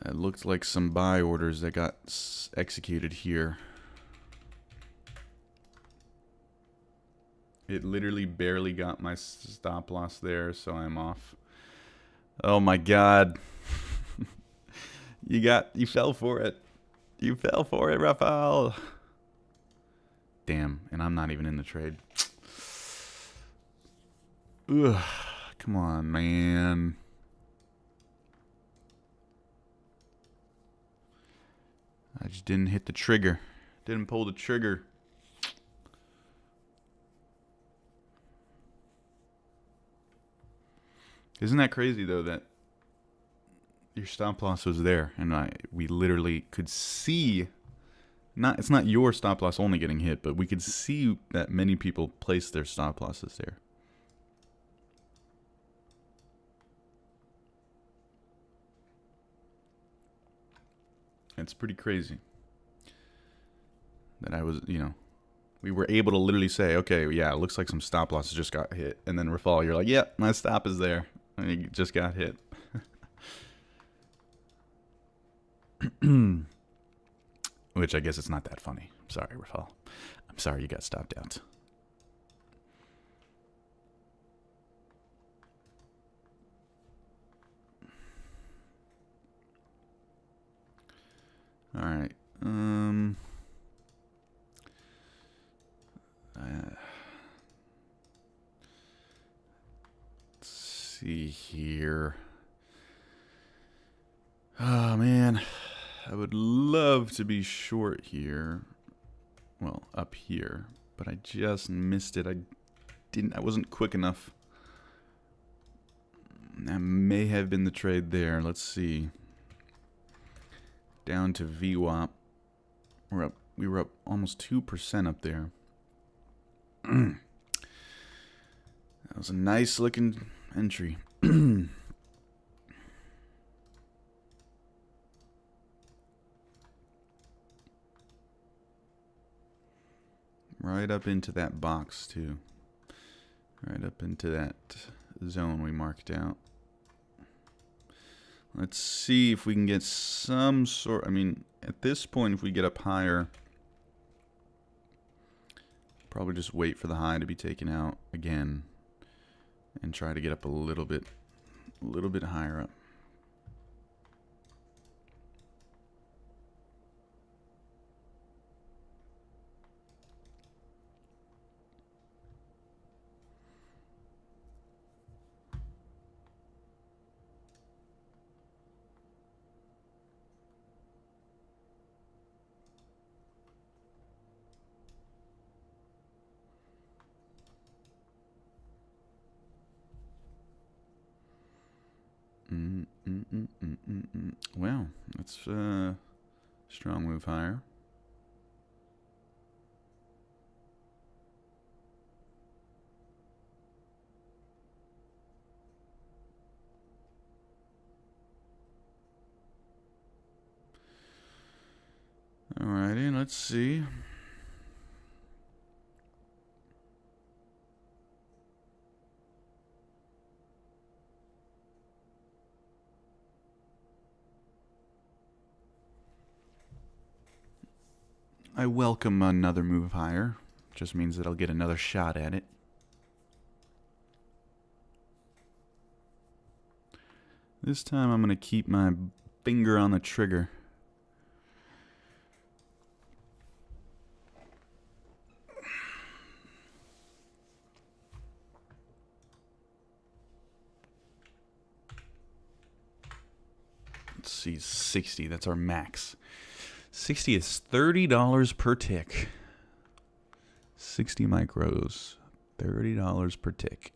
it looked like some buy orders that got executed here. It literally barely got my stop loss there, so I'm off. Oh my God. You fell for it. You fell for it, Rafael. Damn, and I'm not even in the trade. Ugh, come on, man. I just didn't hit the trigger. Didn't pull the trigger. Isn't that crazy, though, that your stop loss was there, and we literally could see... It's not your stop loss only getting hit, but we could see that many people placed their stop losses there. It's pretty crazy that I was, we were able to literally say, okay, yeah, it looks like some stop losses just got hit. And then Rafal, you're like, yep, my stop is there. And you just got hit. Which I guess it's not that funny. Sorry, Rafal. I'm sorry you got stopped out. All right. Let's see here. Oh man, I would love to be short here. Well, up here, but I just missed it. I wasn't quick enough. That may have been the trade there. Let's see. Down to VWAP. We were up almost 2% up there. That was a nice looking entry. Right up into that box too. Right up into that zone we marked out. Let's see if we can get some sort... I mean, at this point, if we get up higher, probably just wait for the high to be taken out again and try to get up a little bit higher up. Well, that's a strong move higher. Alrighty, let's see. I welcome another move higher. Just means that I'll get another shot at it. This time I'm going to keep my finger on the trigger. Let's see, 60. That's our max. 60 is $30 per tick. 60 micros, $30 per tick.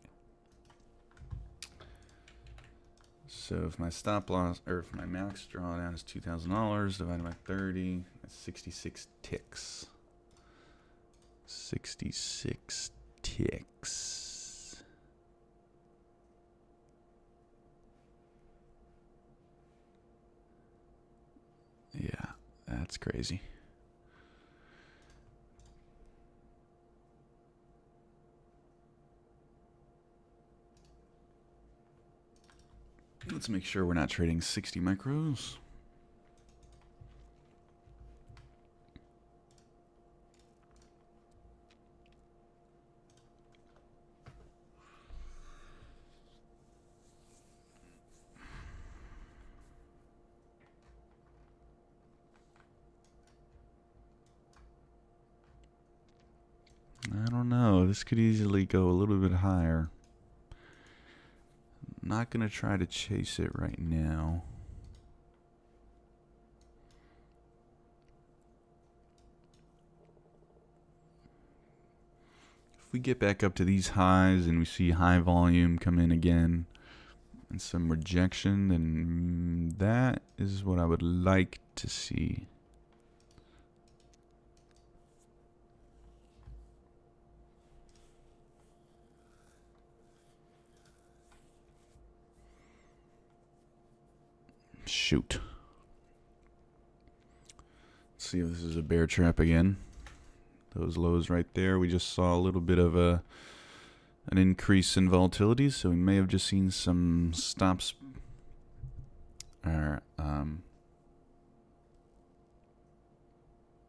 So if my stop loss, or if my max drawdown is $2,000 divided by 30, that's 66 ticks. 66 ticks. Yeah, that's crazy. Let's make sure we're not trading 60 micros. I don't know. This could easily go a little bit higher. Not going to try to chase it right now. If we get back up to these highs and we see high volume come in again and some rejection, then that is what I would like to see. Shoot. Let's see if this is a bear trap again. Those lows right there, we just saw a little bit of an increase in volatility, so we may have just seen some stops, or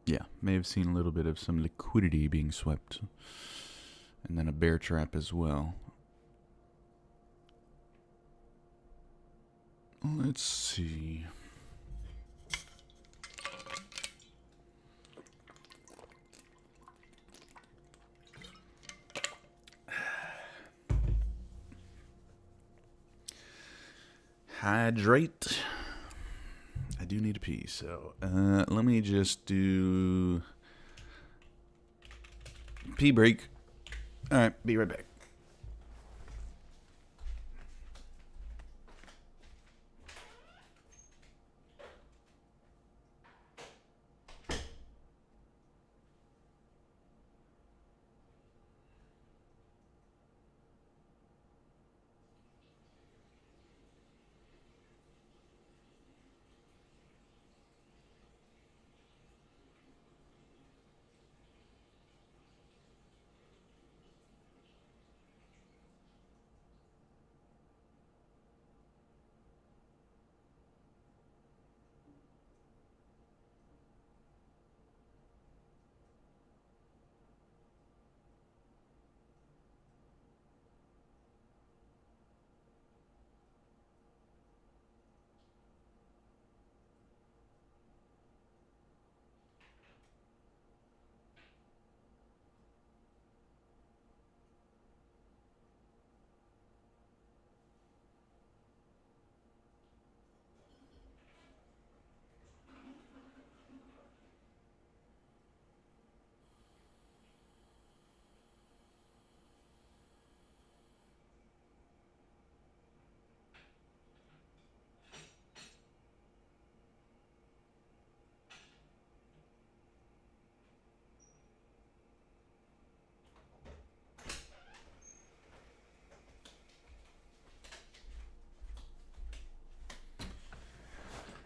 yeah, may have seen a little bit of some liquidity being swept, and then a bear trap as well. Let's see. Hydrate. I do need a pee, so let me just do pee break. All right, be right back.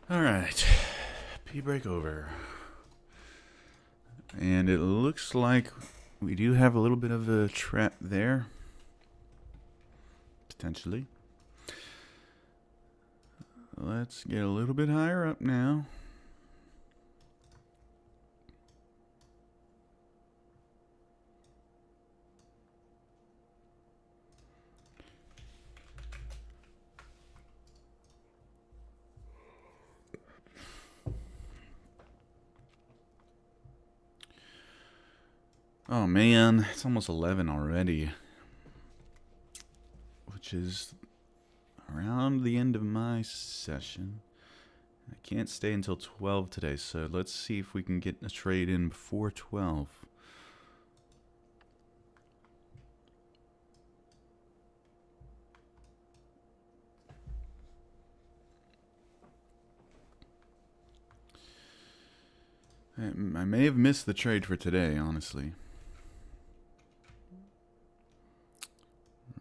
All right, pee break over. And it looks like we do have a little bit of a trap there. Potentially. Let's get a little bit higher up now. Oh man, it's almost 11 already, which is around the end of my session. I can't stay until 12 today, so let's see if we can get a trade in before 12. I may have missed the trade for today, honestly.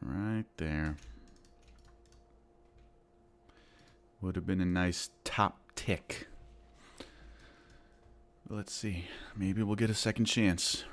Right there. Would have been a nice top tick. Let's see. Maybe we'll get a second chance.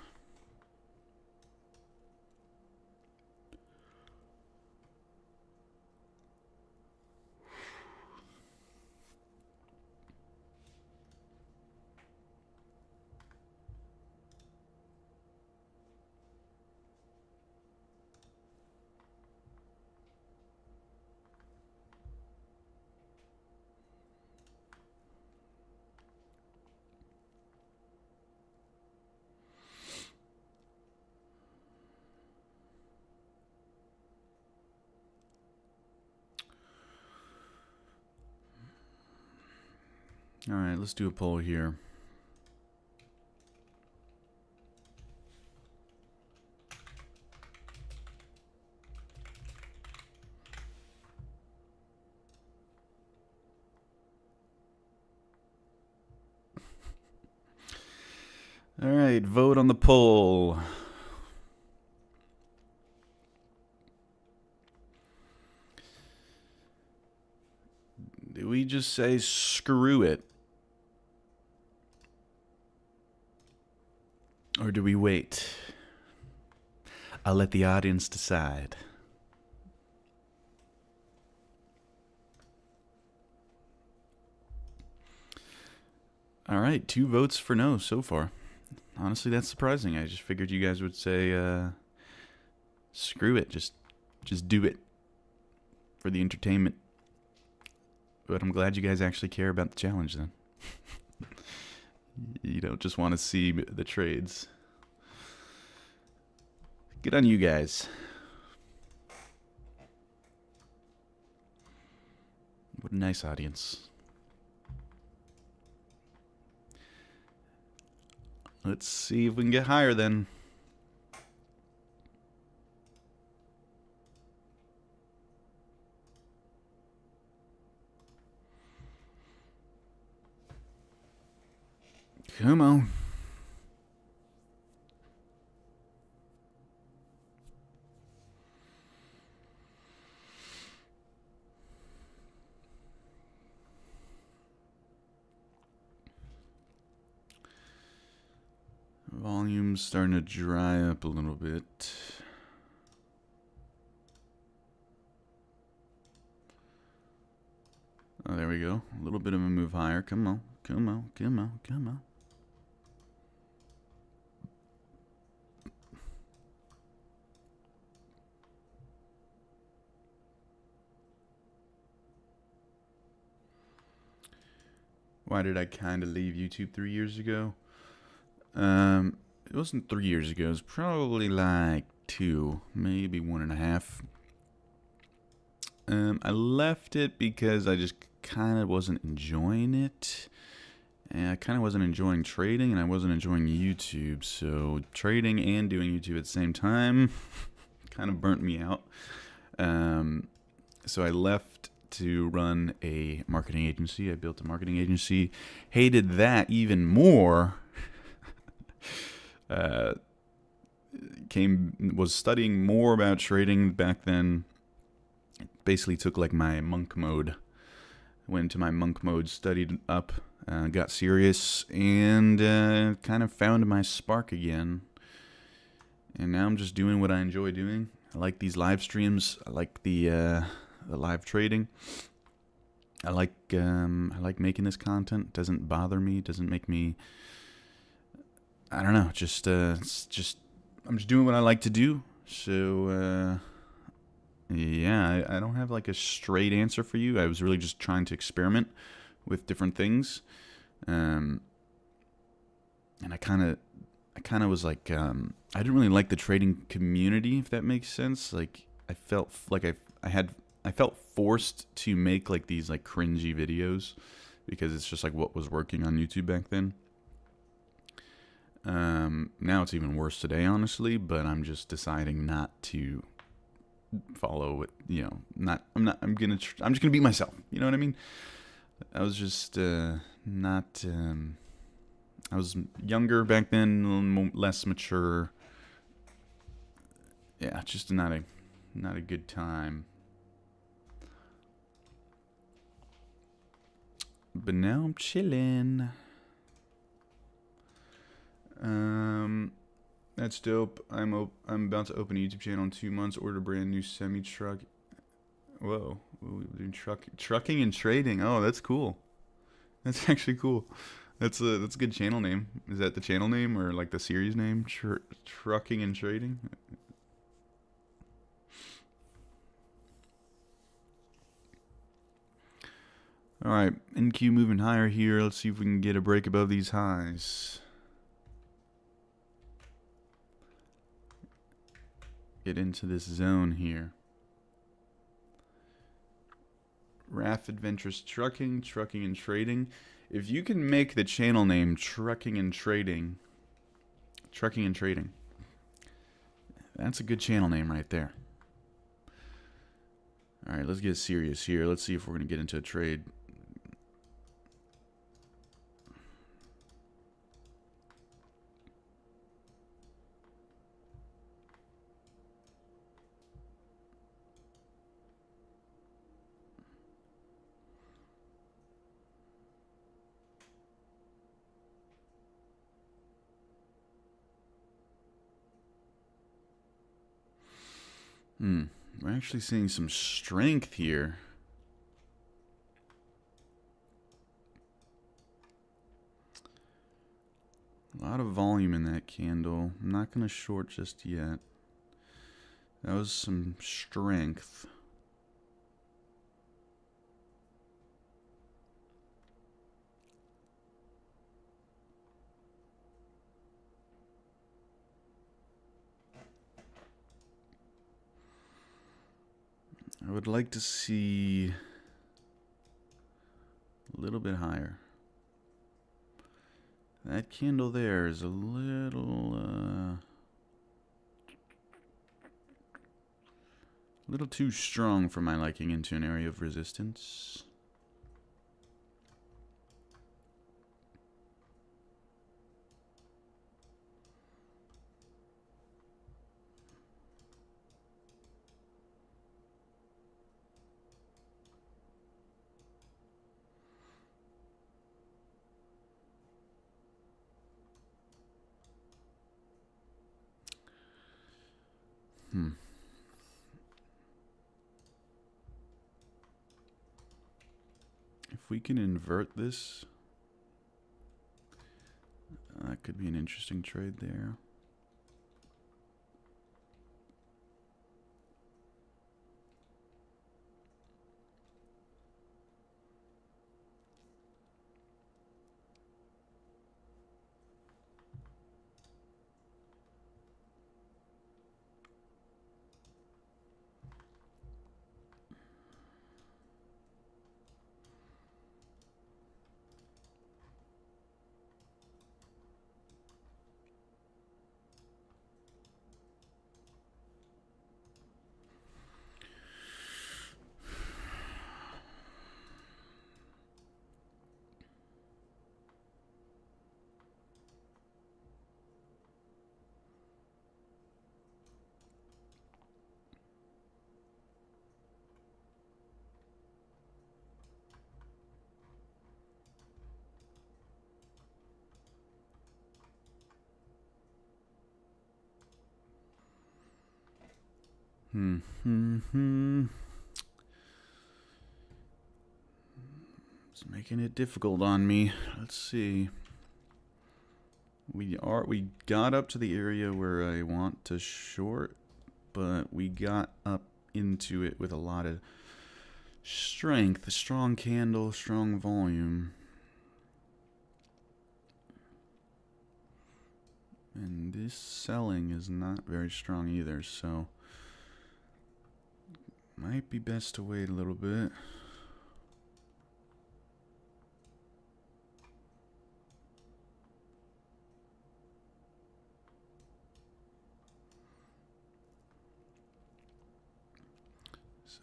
All right, let's do a poll here. All right, vote on the poll. Do we just say screw it? Or do we wait? I'll let the audience decide. All right, 2 votes for no so far. Honestly, that's surprising. I just figured you guys would say, screw it, just do it for the entertainment. But I'm glad you guys actually care about the challenge then. You don't just want to see the trades. Good on you guys. What a nice audience. Let's see if we can get higher then. Come on. Volume's starting to dry up a little bit. Oh, there we go. A little bit of a move higher. Come on. Come on. Come on. Come on. Why did I kind of leave YouTube 3 years ago? It wasn't 3 years ago. It was probably like 2, maybe 1.5. I left it because I just kind of wasn't enjoying it. And I kind of wasn't enjoying trading, and I wasn't enjoying YouTube. So trading and doing YouTube at the same time kind of burnt me out. So I left to run a marketing agency. I built a marketing agency. Hated that even more. Was studying more about trading back then. Basically took like my monk mode. Went into my monk mode, studied up, got serious, and kind of found my spark again. And now I'm just doing what I enjoy doing. I like these live streams. I like the live trading. I like making this content. It doesn't bother me. It doesn't make me. I don't know. It's just I'm just doing what I like to do. So yeah, I don't have like a straight answer for you. I was really just trying to experiment with different things, and I kind of was like I didn't really like the trading community, if that makes sense. Like I felt like I felt forced to make like these like cringy videos because it's just like what was working on YouTube back then. Now it's even worse today, honestly, but I'm just deciding not to follow it, I'm just gonna be myself, you know what I mean? I was just not I was younger back then, a little less mature. Yeah, just not a good time. But now I'm chilling. That's dope. I'm about to open a YouTube channel in 2 months. Order a brand new semi truck. Whoa, we're doing trucking and trading. Oh, that's cool. That's actually cool. That's a good channel name. Is that the channel name or like the series name? Trucking and trading. All right, NQ moving higher here. Let's see if we can get a break above these highs. Get into this zone here. RAF Adventures Trucking and Trading. If you can make the channel name Trucking and Trading, that's a good channel name right there. All right, let's get serious here. Let's see if we're going to get into a trade. We're actually seeing some strength here. A lot of volume in that candle. I'm not going to short just yet. That was some strength. I would like to see a little bit higher. That candle there is a little too strong for my liking into an area of resistance. If we can invert this, that could be an interesting trade there. It's making it difficult on me. Let's see. We got up to the area where I want to short, but we got up into it with a lot of strength, a strong candle, strong volume. And this selling is not very strong either, so might be best to wait a little bit.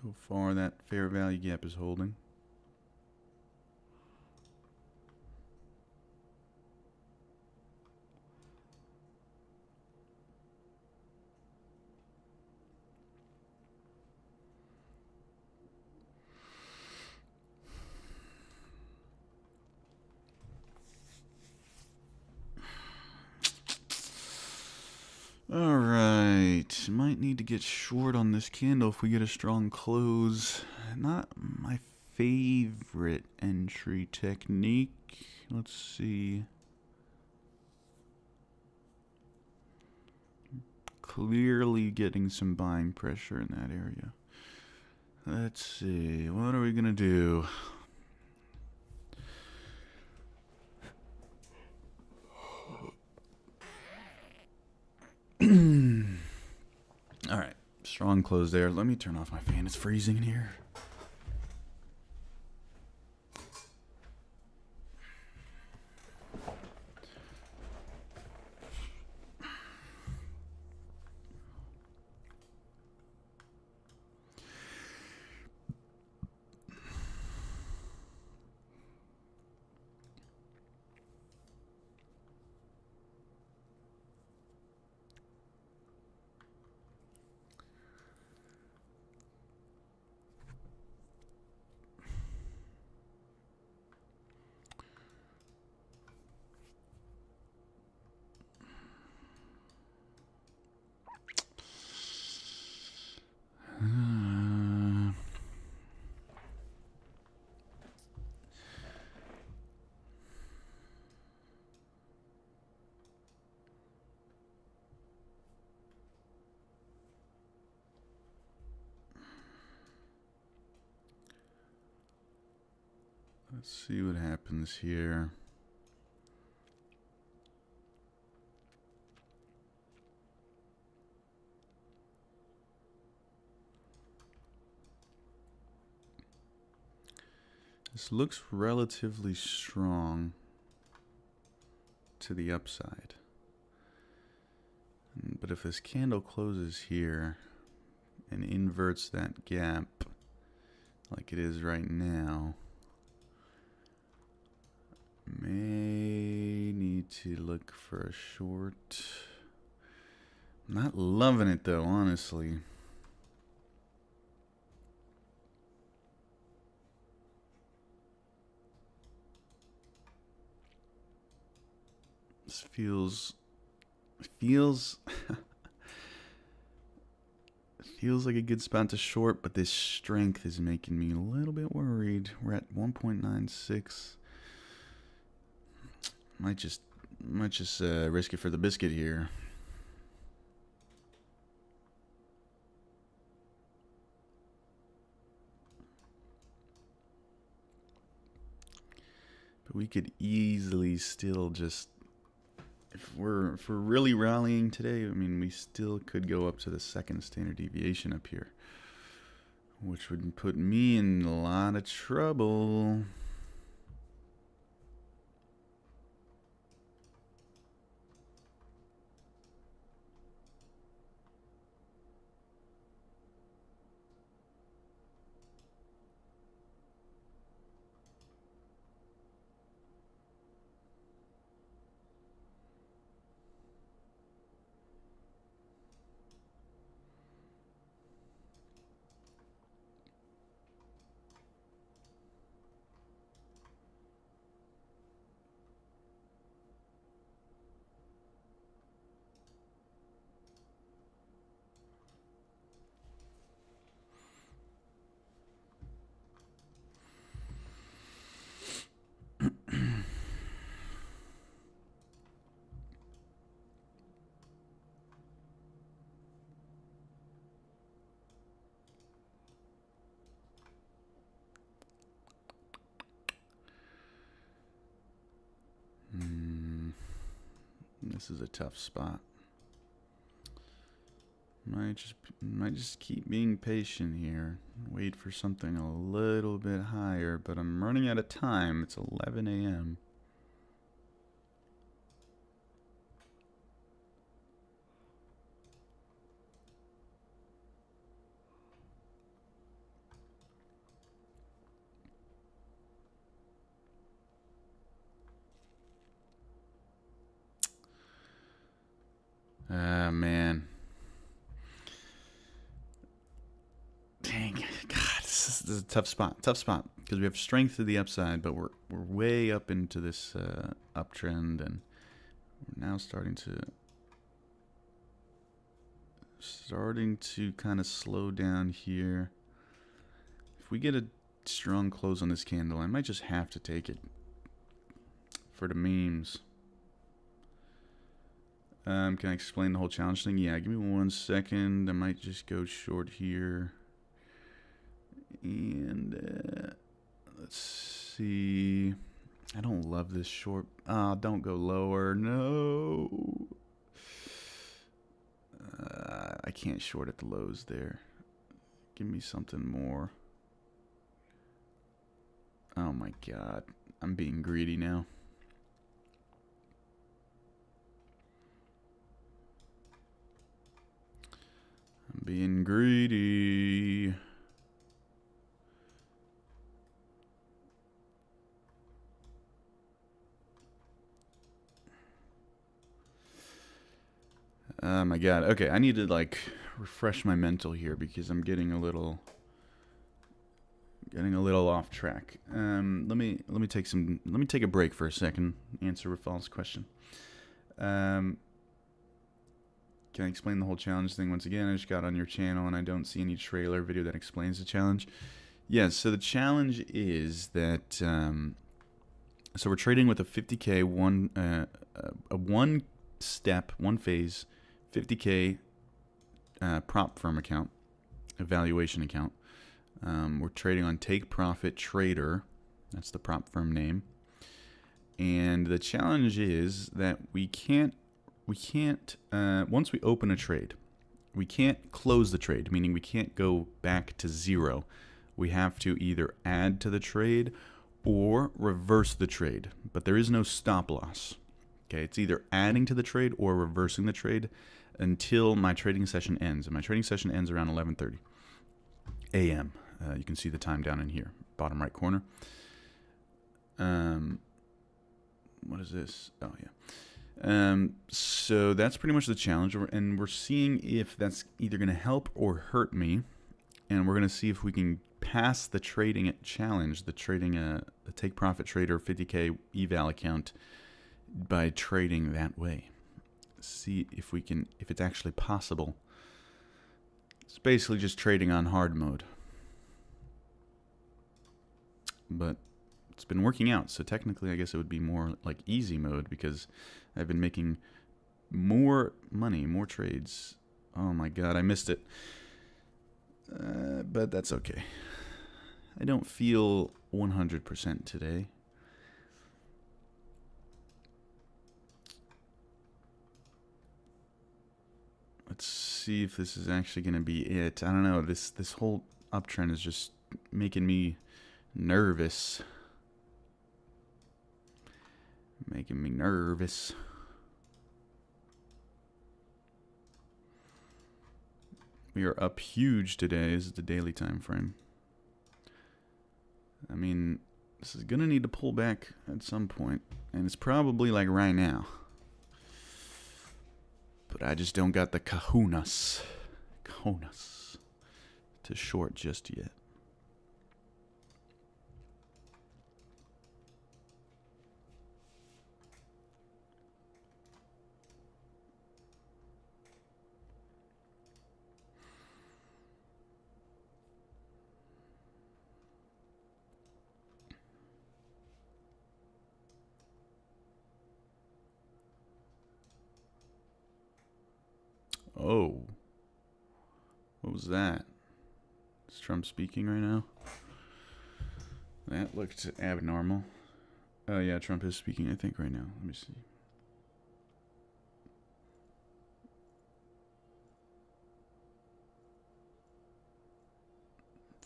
So far, that fair value gap is holding. All right, might need to get short on this candle if we get a strong close. Not my favorite entry technique. Let's see. Clearly getting some buying pressure in that area. Let's see, what are we gonna do? All right, strong close there. Let me turn off my fan. It's freezing in here. Let's see what happens here. This looks relatively strong to the upside. But if this candle closes here and inverts that gap like it is right now, may need to look for a short. I'm not loving it though, honestly. This feels feels like a good spot to short, but this strength is making me a little bit worried. We're at 1.96. Might just risk it for the biscuit here. But we could easily still just, if we're really rallying today, I mean, we still could go up to the second standard deviation up here, which would put me in a lot of trouble. This is a tough spot. Might just keep being patient here. Wait for something a little bit higher, but I'm running out of time. It's 11 a.m. man. Dang, God, this is a tough spot. Tough spot because we have strength to the upside, but we're way up into this uptrend, and we're now starting to kind of slow down here. If we get a strong close on this candle, I might just have to take it for the memes. Can I explain the whole challenge thing? Yeah, give me 1 second. I might just go short here. And let's see. I don't love this short. Don't go lower. No. I can't short at the lows there. Give me something more. Oh my God. I'm being greedy now. I'm being greedy. Oh my God. Okay, I need to like refresh my mental here because I'm getting a little off track. Let me take a break for a second. Answer Rafal's question. Can I explain the whole challenge thing once again? I just got on your channel and I don't see any trailer video that explains the challenge. Yes, so the challenge is that so we're trading with a 50K one step, one phase, 50K prop firm account, evaluation account. We're trading on Take Profit Trader. That's the prop firm name. And the challenge is that we can't once we open a trade, we can't close the trade, meaning we can't go back to zero. We have to either add to the trade or reverse the trade, but there is no stop loss. Okay, it's either adding to the trade or reversing the trade until my trading session ends. And my trading session ends around 11:30 a.m. You can see the time down in here, bottom right corner. What is this? Oh, yeah. So that's pretty much the challenge, and we're seeing if that's either going to help or hurt me, and we're going to see if we can pass the trading challenge, the Take Profit Trader 50K eval account by trading that way. See if we can, if it's actually possible. It's basically just trading on hard mode, but it's been working out. So technically, I guess it would be more like easy mode because I've been making more money, more trades. Oh my God, I missed it. But that's okay. I don't feel 100% today. Let's see if this is actually going to be it. I don't know. This whole uptrend is just making me nervous. Making me nervous. We are up huge today. This is the daily time frame. I mean, this is going to need to pull back at some point, and it's probably like right now. But I just don't got the kahunas to short just yet. Oh. What was that? Is Trump speaking right now? That looked abnormal. Oh yeah, Trump is speaking, I think, right now. Let me see.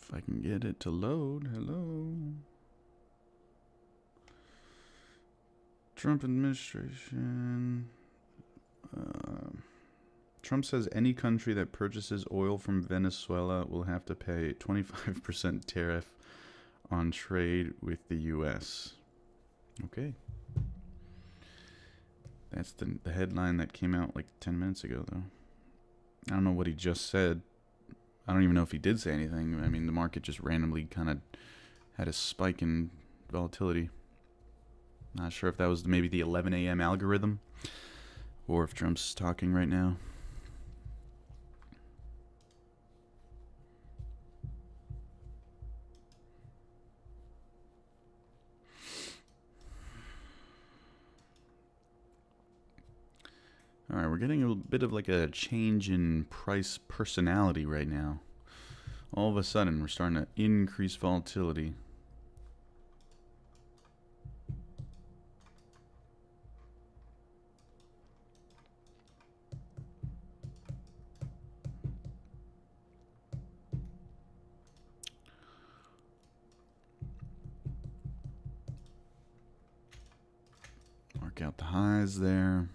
If I can get it to load. Hello. Trump administration. Trump says any country that purchases oil from Venezuela will have to pay 25% tariff on trade with the U.S. Okay. That's the headline that came out like 10 minutes ago, though. I don't know what he just said. I don't even know if he did say anything. I mean, the market just randomly kind of had a spike in volatility. Not sure if that was maybe the 11 a.m. algorithm or if Trump's talking right now. All right, we're getting a bit of like a change in price personality right now. All of a sudden, we're starting to increase volatility. Mark out the highs there.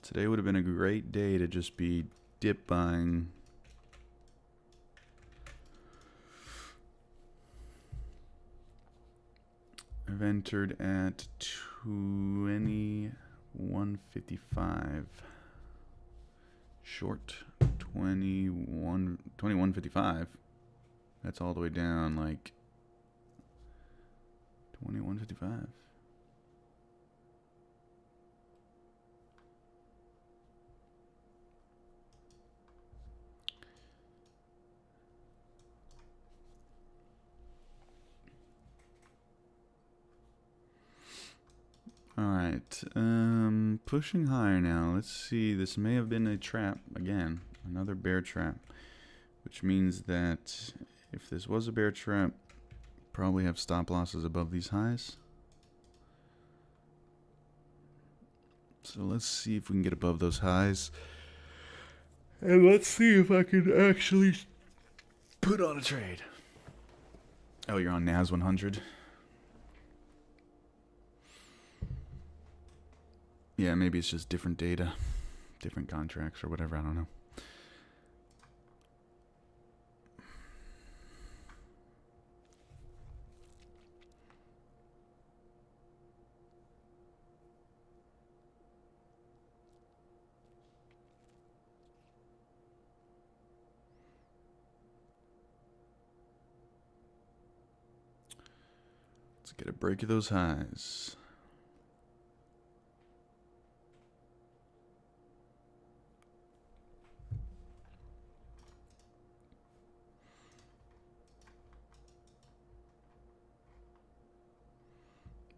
Today would have been a great day to just be dip buying. I've entered at 21.55. Short 21.55. That's all the way down like 21.55. All right, pushing higher now. Let's see. This may have been a trap again, another bear trap, which means that if this was a bear trap, probably have stop losses above these highs. So let's see if we can get above those highs, and let's see if I can actually put on a trade. Oh, you're on NAS 100. Yeah, maybe it's just different data, different contracts or whatever, I don't know. Let's get a break of those highs.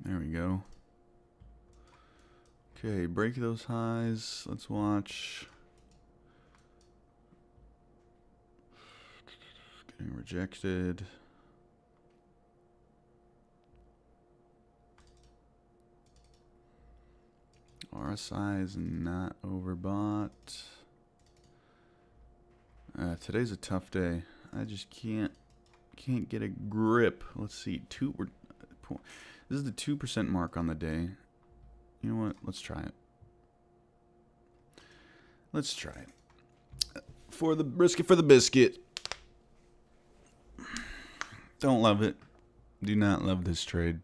There we go. Okay, break those highs. Let's watch. Getting rejected. RSI is not overbought. Today's a tough day. I just can't get a grip. Let's see. This is the 2% mark on the day. You know what? Let's try it. Let's try it. For the brisket, for the biscuit. Don't love it. Do not love this trade.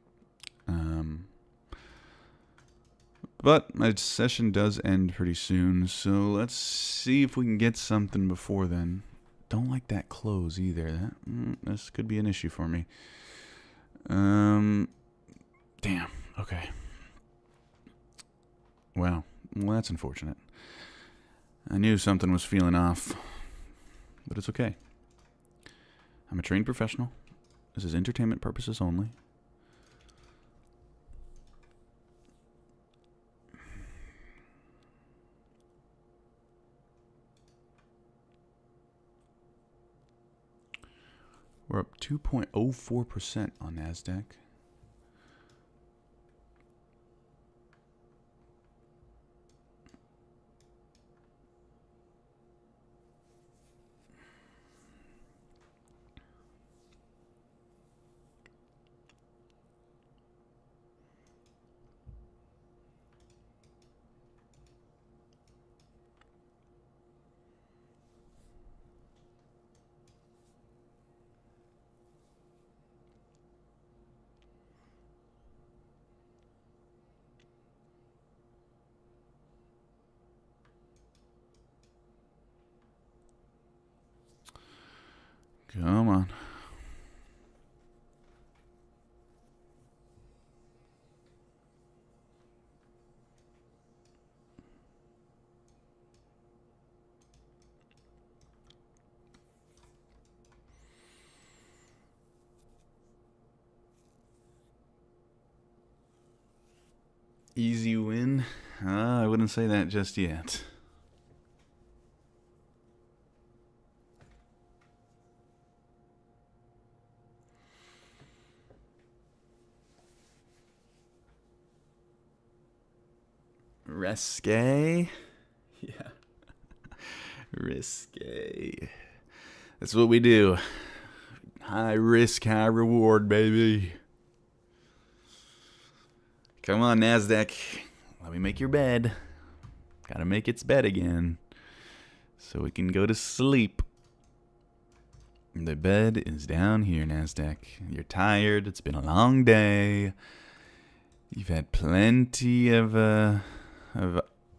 But my session does end pretty soon, so let's see if we can get something before then. Don't like that close either. This could be an issue for me. Damn. Okay. Wow. Well, that's unfortunate. I knew something was feeling off, but it's okay. I'm a trained professional. This is entertainment purposes only. We're up 2.04% on NASDAQ. Come on. Easy win? I wouldn't say that just yet. Risque? Yeah. Risque. That's what we do. High risk, high reward, baby. Come on, NASDAQ. Let me make your bed. Gotta make its bed again, so we can go to sleep. The bed is down here, NASDAQ. You're tired. It's been a long day. You've had plenty of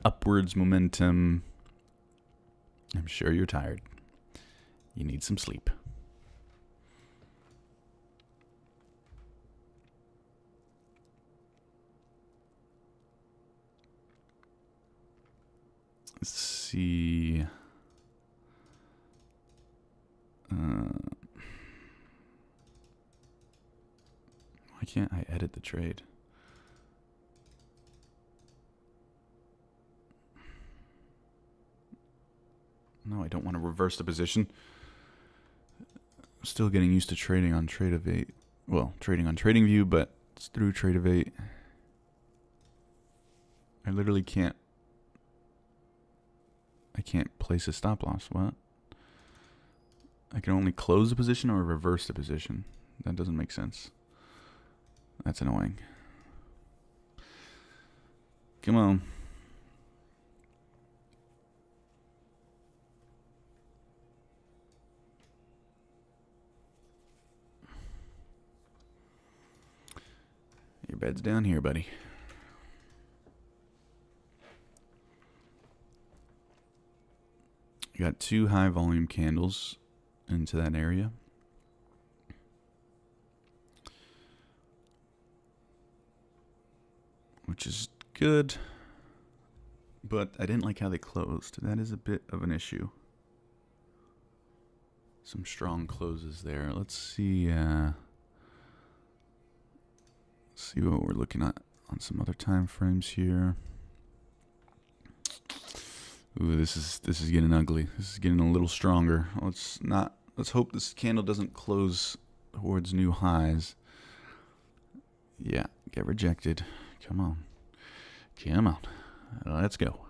upwards momentum. I'm sure you're tired. You need some sleep. Let's see. Why can't I edit the trade? No, I don't want to reverse the position. I'm still getting used to trading on Trade-Evate. Well, trading on TradingView, but it's through Trade-Evate. I literally can't. I can't place a stop loss. What? I can only close the position or reverse the position. That doesn't make sense. That's annoying. Come on. Your bed's down here, buddy. You got 2 high volume candles into that area. Which is good, but I didn't like how they closed. That is a bit of an issue. Some strong closes there. Let's see what we're looking at on some other time frames here. Ooh, this is getting ugly. This is getting a little stronger. Let's hope this candle doesn't close towards new highs. Yeah, get rejected. Come on. Come on. Let's go.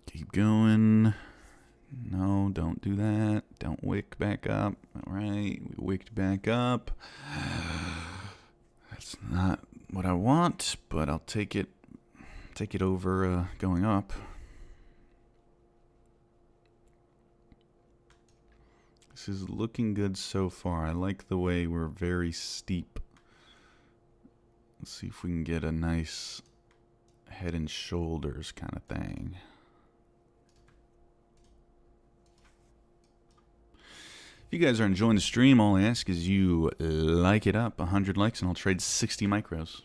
Keep going. No, don't do that. Don't wick back up. All right, we wicked back up. That's not what I want, but I'll take it. Take it over going up. This is looking good so far. I like the way we're very steep. Let's see if we can get a nice head and shoulders kind of thing. If you guys are enjoying the stream, all I ask is you like it up. 100 likes and I'll trade 60 micros.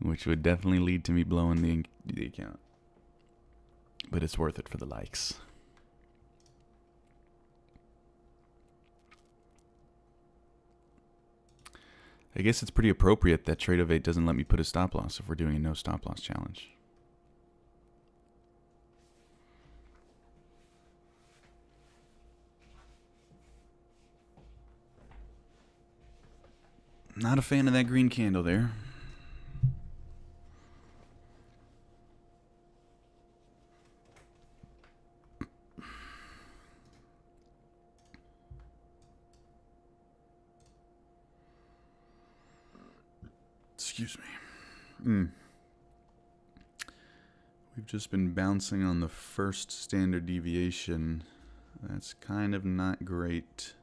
Which would definitely lead to me blowing the account. But it's worth it for the likes. I guess it's pretty appropriate that Trade-Evate doesn't let me put a stop loss if we're doing a no stop loss challenge. Not a fan of that green candle there. Excuse me. We've just been bouncing on the first standard deviation That's kind of not great,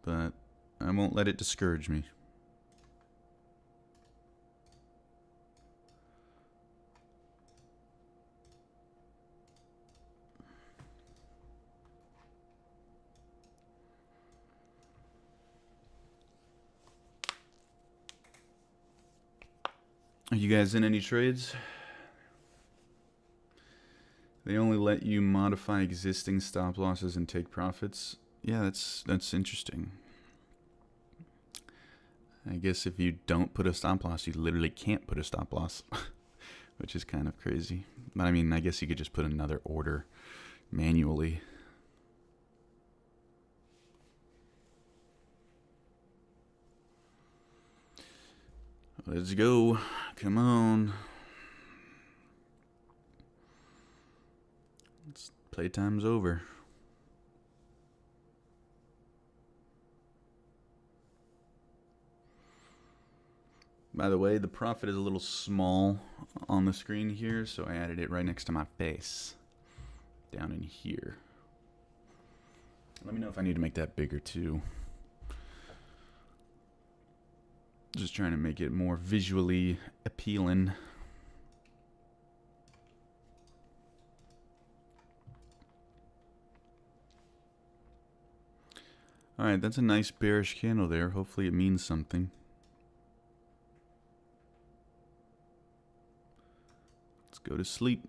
but I won't let it discourage me. Are you guys in any trades? They only let you modify existing stop losses and take profits. Yeah, that's interesting. I guess if you don't put a stop loss, you literally can't put a stop loss, which is kind of crazy. But I mean, I guess you could just put another order manually. Let's go. Come on. Playtime's over. By the way, the profit is a little small on the screen here, so I added it right next to my face. Down in here. Let me know if I need to make that bigger too. Just trying to make it more visually appealing. Alright, that's a nice bearish candle there. Hopefully it means something. Let's go to sleep.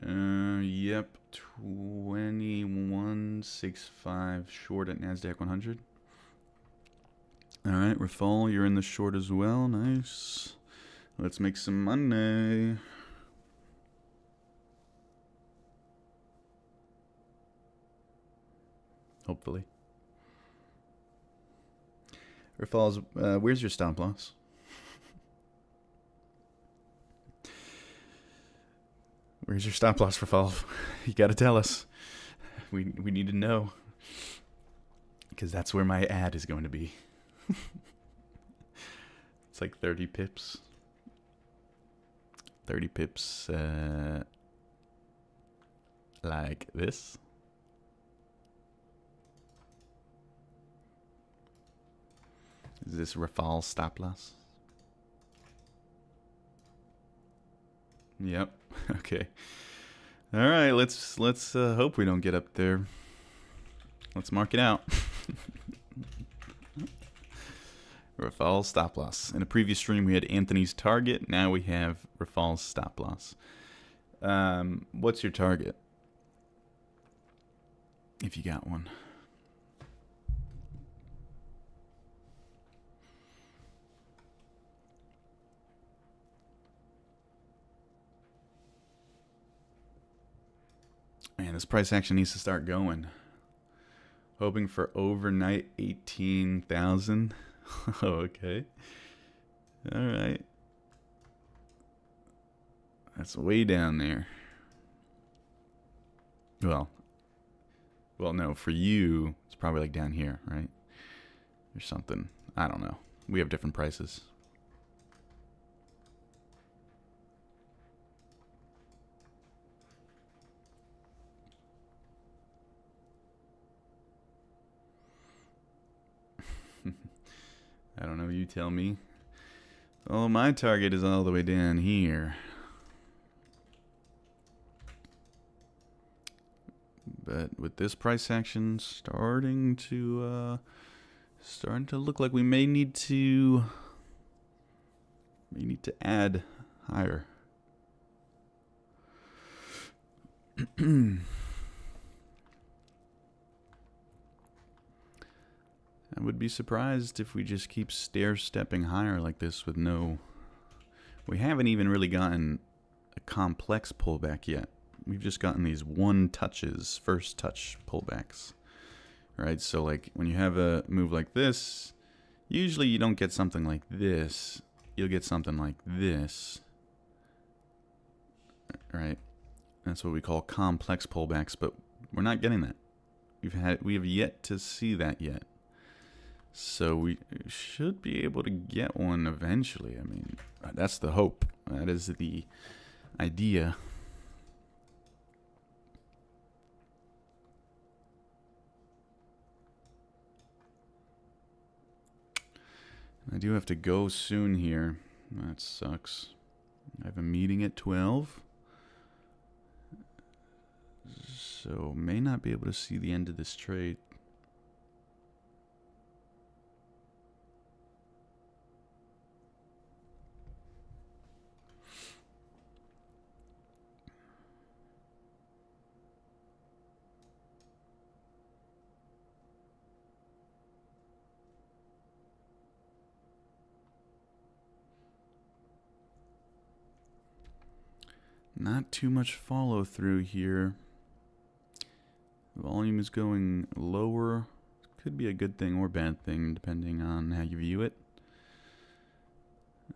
Yep, 21.65 short at NASDAQ 100. Alright, Rafal, you're in the short as well. Nice. Let's make some money. Hopefully. Rafal's, where's your stop loss? Where's your stop loss for fall? You gotta tell us. We need to know. Because that's where my ad is going to be. It's like 30 pips. 30 pips, like this. Is this Rafal's stop loss? Yep. Okay. All right. Let's hope we don't get up there. Let's mark it out. Rafal's stop loss. In a previous stream, we had Anthony's target. Now we have Rafal's stop loss. What's your target? If you got one. Man, this price action needs to start going. Hoping for overnight 18,000. Oh, okay. All right. That's way down there. Well, no, for you, it's probably like down here, right? Or something. I don't know. We have different prices. I don't know, you tell me. Oh, my target is all the way down here. But with this price action starting to look like we may need to add higher. I would be surprised if we just keep stair-stepping higher like this with no... We haven't even really gotten a complex pullback yet. We've just gotten these one touches, first touch pullbacks. Right? So like when you have a move like this, usually you don't get something like this. You'll get something like this. Right? That's what we call complex pullbacks, but we're not getting that. We have yet to see that yet. So we should be able to get one eventually. I mean, that's the hope. That is the idea. I do have to go soon here. That sucks. I have a meeting at 12. So may not be able to see the end of this trade. Not too much follow through here. Volume is going lower. Could be a good thing or bad thing depending on how you view it.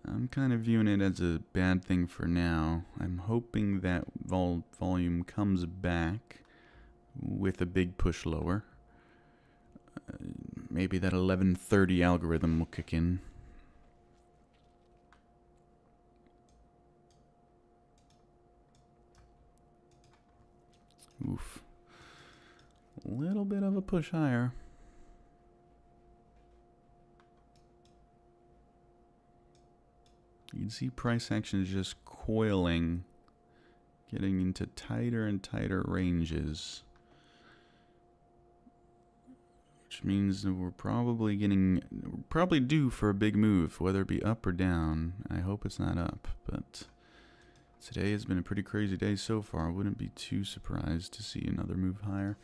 I'm kind of viewing it as a bad thing for now. I'm hoping that volume comes back with a big push lower. Maybe that 11:30 algorithm will kick in. Oof. A little bit of a push higher. You can see price action is just coiling, getting into tighter and tighter ranges. Which means that we're probably due for a big move, whether it be up or down. I hope it's not up, but today has been a pretty crazy day so far. I wouldn't be too surprised to see another move higher.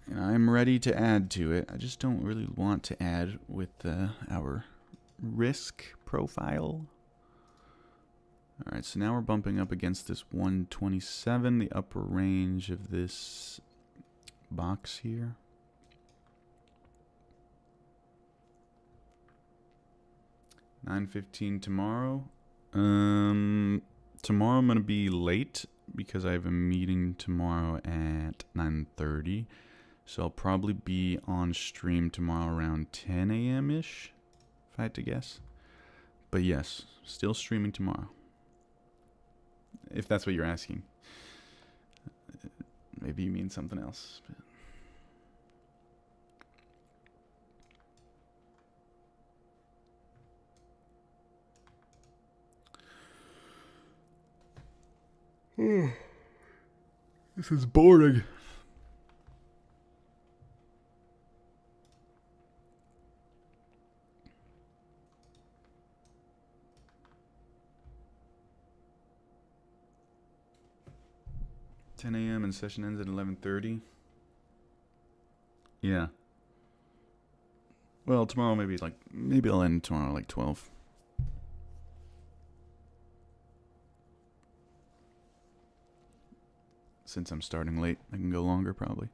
And I'm ready to add to it. I just don't really want to add with our risk profile. Alright, so now we're bumping up against this 127, the upper range of this box here. $9:15 tomorrow. Tomorrow I'm going to be late because I have a meeting tomorrow at 9:30. So I'll probably be on stream tomorrow around 10 a.m.-ish, if I had to guess. But yes, still streaming tomorrow. If that's what you're asking. Maybe you mean something else. This is boring. $10 a.m. and session ends at 11:30. Yeah. Well, tomorrow maybe I'll end tomorrow like 12. Since I'm starting late, I can go longer probably.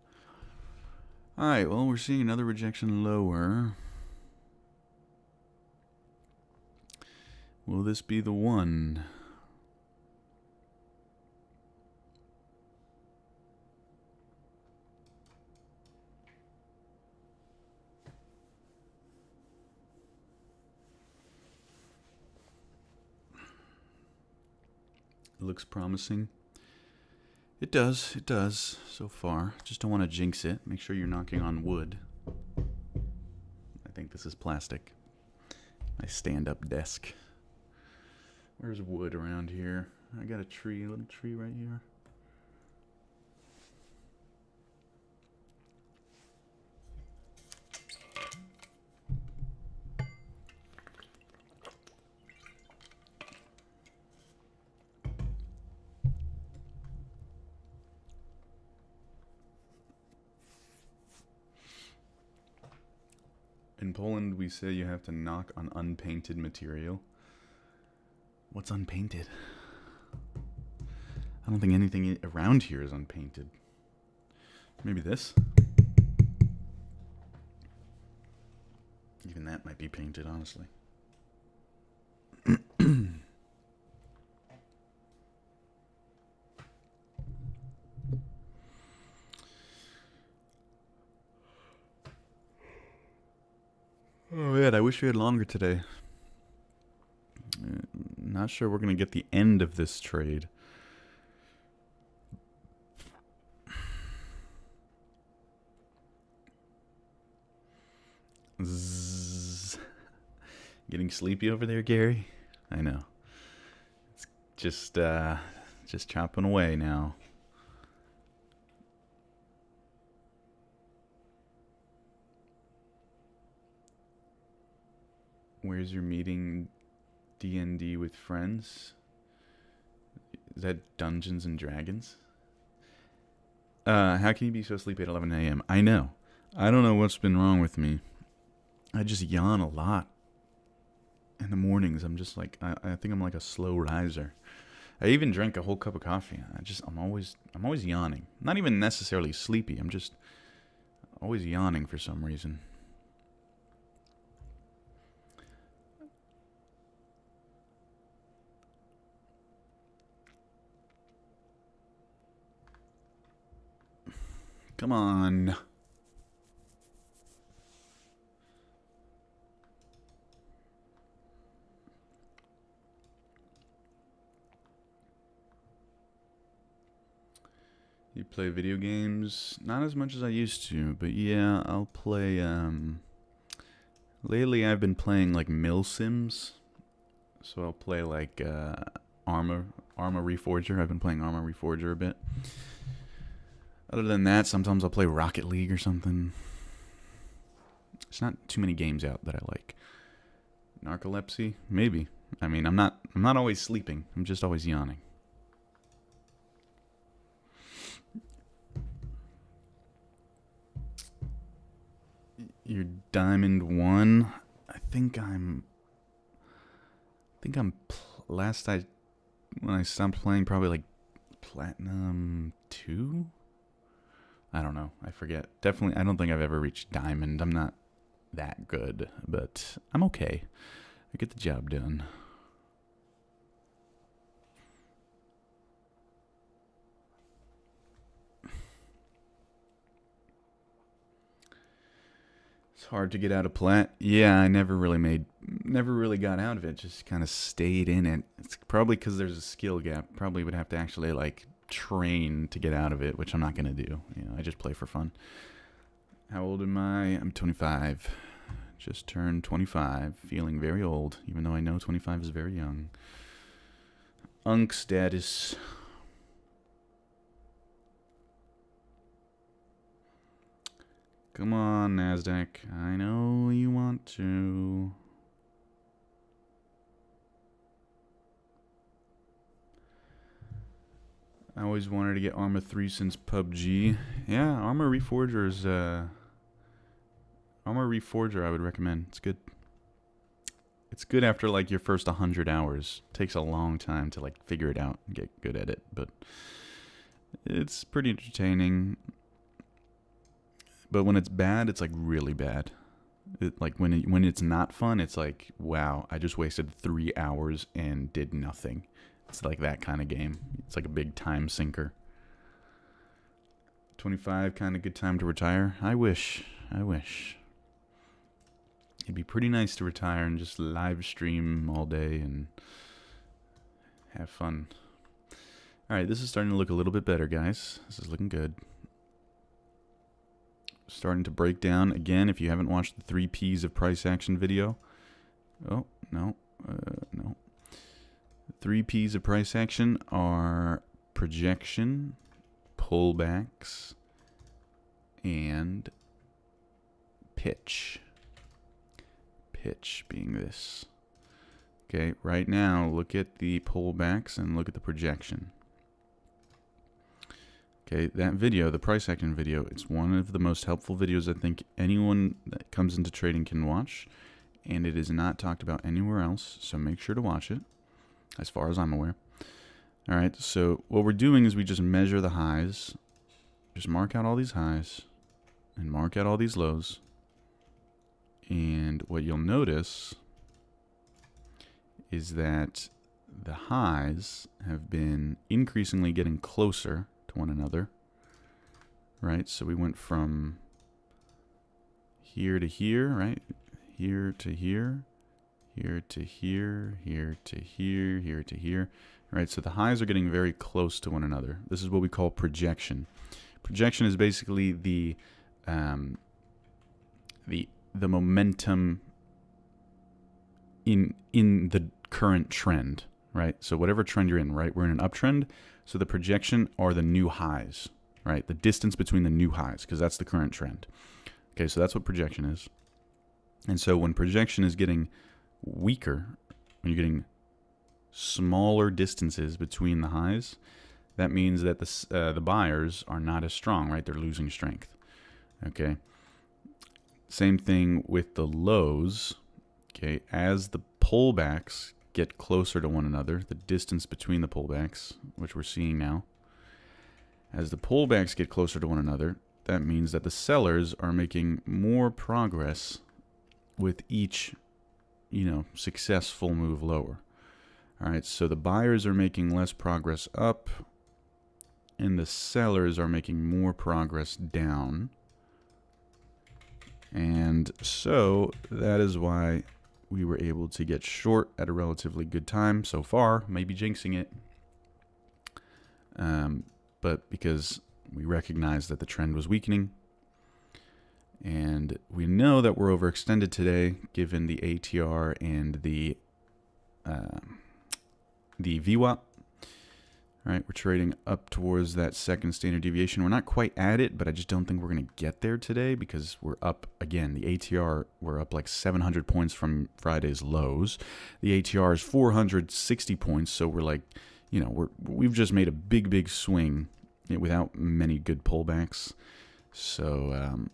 Alright, well, we're seeing another rejection lower. Will this be the one? It looks promising. It does so far. Just don't want to jinx it. Make sure you're knocking on wood. I think this is plastic. My stand-up desk. Where's wood around here? I got a little tree right here. In Poland, we say you have to knock on unpainted material. What's unpainted? I don't think anything around here is unpainted. Maybe this? Even that might be painted, honestly. Oh man, I wish we had longer today. Not sure we're going to get the end of this trade. Zzz. Getting sleepy over there, Gary? I know. It's just chopping away now. Where's your meeting? D&D with friends? Is that Dungeons and Dragons? How can you be so sleepy at 11 a.m.? I know. I don't know what's been wrong with me. I just yawn a lot. In the mornings, I'm just like, I think I'm like a slow riser. I even drank a whole cup of coffee. I'm always yawning. Not even necessarily sleepy. I'm just always yawning for some reason. Come on. You play video games? Not as much as I used to, but yeah, I'll play, lately I've been playing like mill sims. So I'll play like, Arma Reforger. I've been playing Arma Reforger a bit. Other than that, sometimes I'll play Rocket League or something. There's not too many games out that I like. Narcolepsy? Maybe. I mean, I'm not always sleeping. I'm just always yawning. Your Diamond 1? when I stopped playing, probably like Platinum 2? I don't know. I forget. Definitely, I don't think I've ever reached Diamond. I'm not that good, but I'm okay. I get the job done. It's hard to get out of Plat. Yeah, I never really got out of it. Just kind of stayed in it. It's probably because there's a skill gap. Probably would have to actually like train to get out of it, which I'm not gonna do. You know, I just play for fun. How old am I? I'm 25. Just turned 25. Feeling very old, even though I know 25 is very young. Unk status. Come on, NASDAQ. I know you want to. I always wanted to get Arma 3 since PUBG. Yeah, Arma Reforger is, Arma Reforger I would recommend. It's good. It's good after, like, your first 100 hours. It takes a long time to, like, figure it out and get good at it, but it's pretty entertaining. But when it's bad, it's, like, really bad. Like, when it's not fun, it's like, wow, I just wasted 3 hours and did nothing. It's like that kind of game. It's like a big time sinker. 25, kind of good time to retire. I wish. It'd be pretty nice to retire and just live stream all day and have fun. Alright, this is starting to look a little bit better, guys. This is looking good. Starting to break down. Again, if you haven't watched the 3 P's of price action video. Oh, no. No. 3 P's of price action are projection, pullbacks, and pitch. Pitch being this. Okay, right now, look at the pullbacks and look at the projection. Okay, that video, the price action video, it's one of the most helpful videos I think anyone that comes into trading can watch, and it is not talked about anywhere else, so make sure to watch it, as far as I'm aware. Alright, so what we're doing is we just measure the highs, just mark out all these highs, and mark out all these lows, and what you'll notice is that the highs have been increasingly getting closer to one another, right? So we went from here to here, right? Here to here, here to here, here to here, here to here. All right, so the highs are getting very close to one another. This is what we call projection. Projection is basically the momentum in the current trend, right? So whatever trend you're in, right? We're in an uptrend. So the projection are the new highs, right? The distance between the new highs, because that's the current trend. Okay, so that's what projection is. And so when projection is getting weaker, when you're getting smaller distances between the highs, that means that the buyers are not as strong, right? They're losing strength. Okay. Same thing with the lows. Okay, as the pullbacks get closer to one another, the distance between the pullbacks, which we're seeing now, as the pullbacks get closer to one another, that means that the sellers are making more progress with each, successful move lower. All right, so the buyers are making less progress up, and the sellers are making more progress down. And so that is why we were able to get short at a relatively good time so far, maybe jinxing it. But because we recognize that the trend was weakening, and we know that we're overextended today, given the ATR and the VWAP. All right, we're trading up towards that second standard deviation. We're not quite at it, but I just don't think we're going to get there today because we're up again. The ATR, we're up like 700 points from Friday's lows. The ATR is 460 points, so we're like, we've just made a big swing without many good pullbacks. So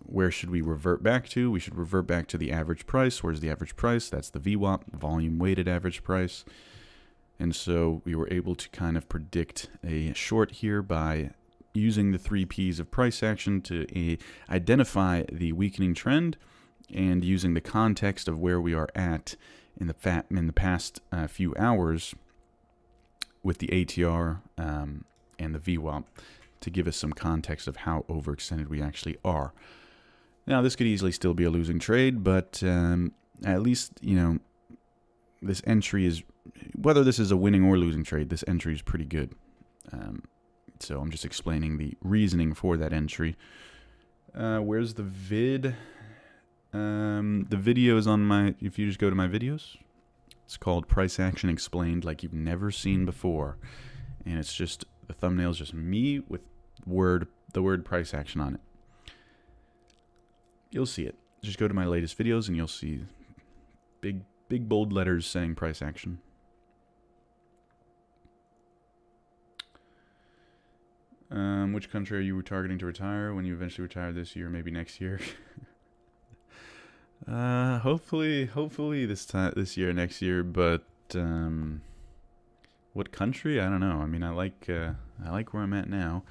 where should we revert back to? We should revert back to the average price. Where's the average price? That's the VWAP, volume weighted average price. And so we were able to kind of predict a short here by using the 3 Ps of price action to identify the weakening trend and using the context of where we are at in the past few hours with the ATR and the VWAP to give us some context of how overextended we actually are. Now, this could easily still be a losing trade, but at least, this entry is, whether this is a winning or losing trade, this entry is pretty good. So I'm just explaining the reasoning for that entry. Where's the vid? The video is on if you just go to my videos, it's called Price Action Explained like you've never seen before. And it's just, the thumbnail is just me with the word price action on it. You'll see it. Just go to my latest videos and you'll see big bold letters saying price action. Which country are you targeting to retire when you eventually retire this year, maybe next year? Hopefully this year, next year. But what country? I don't know. I mean, I like where I'm at now.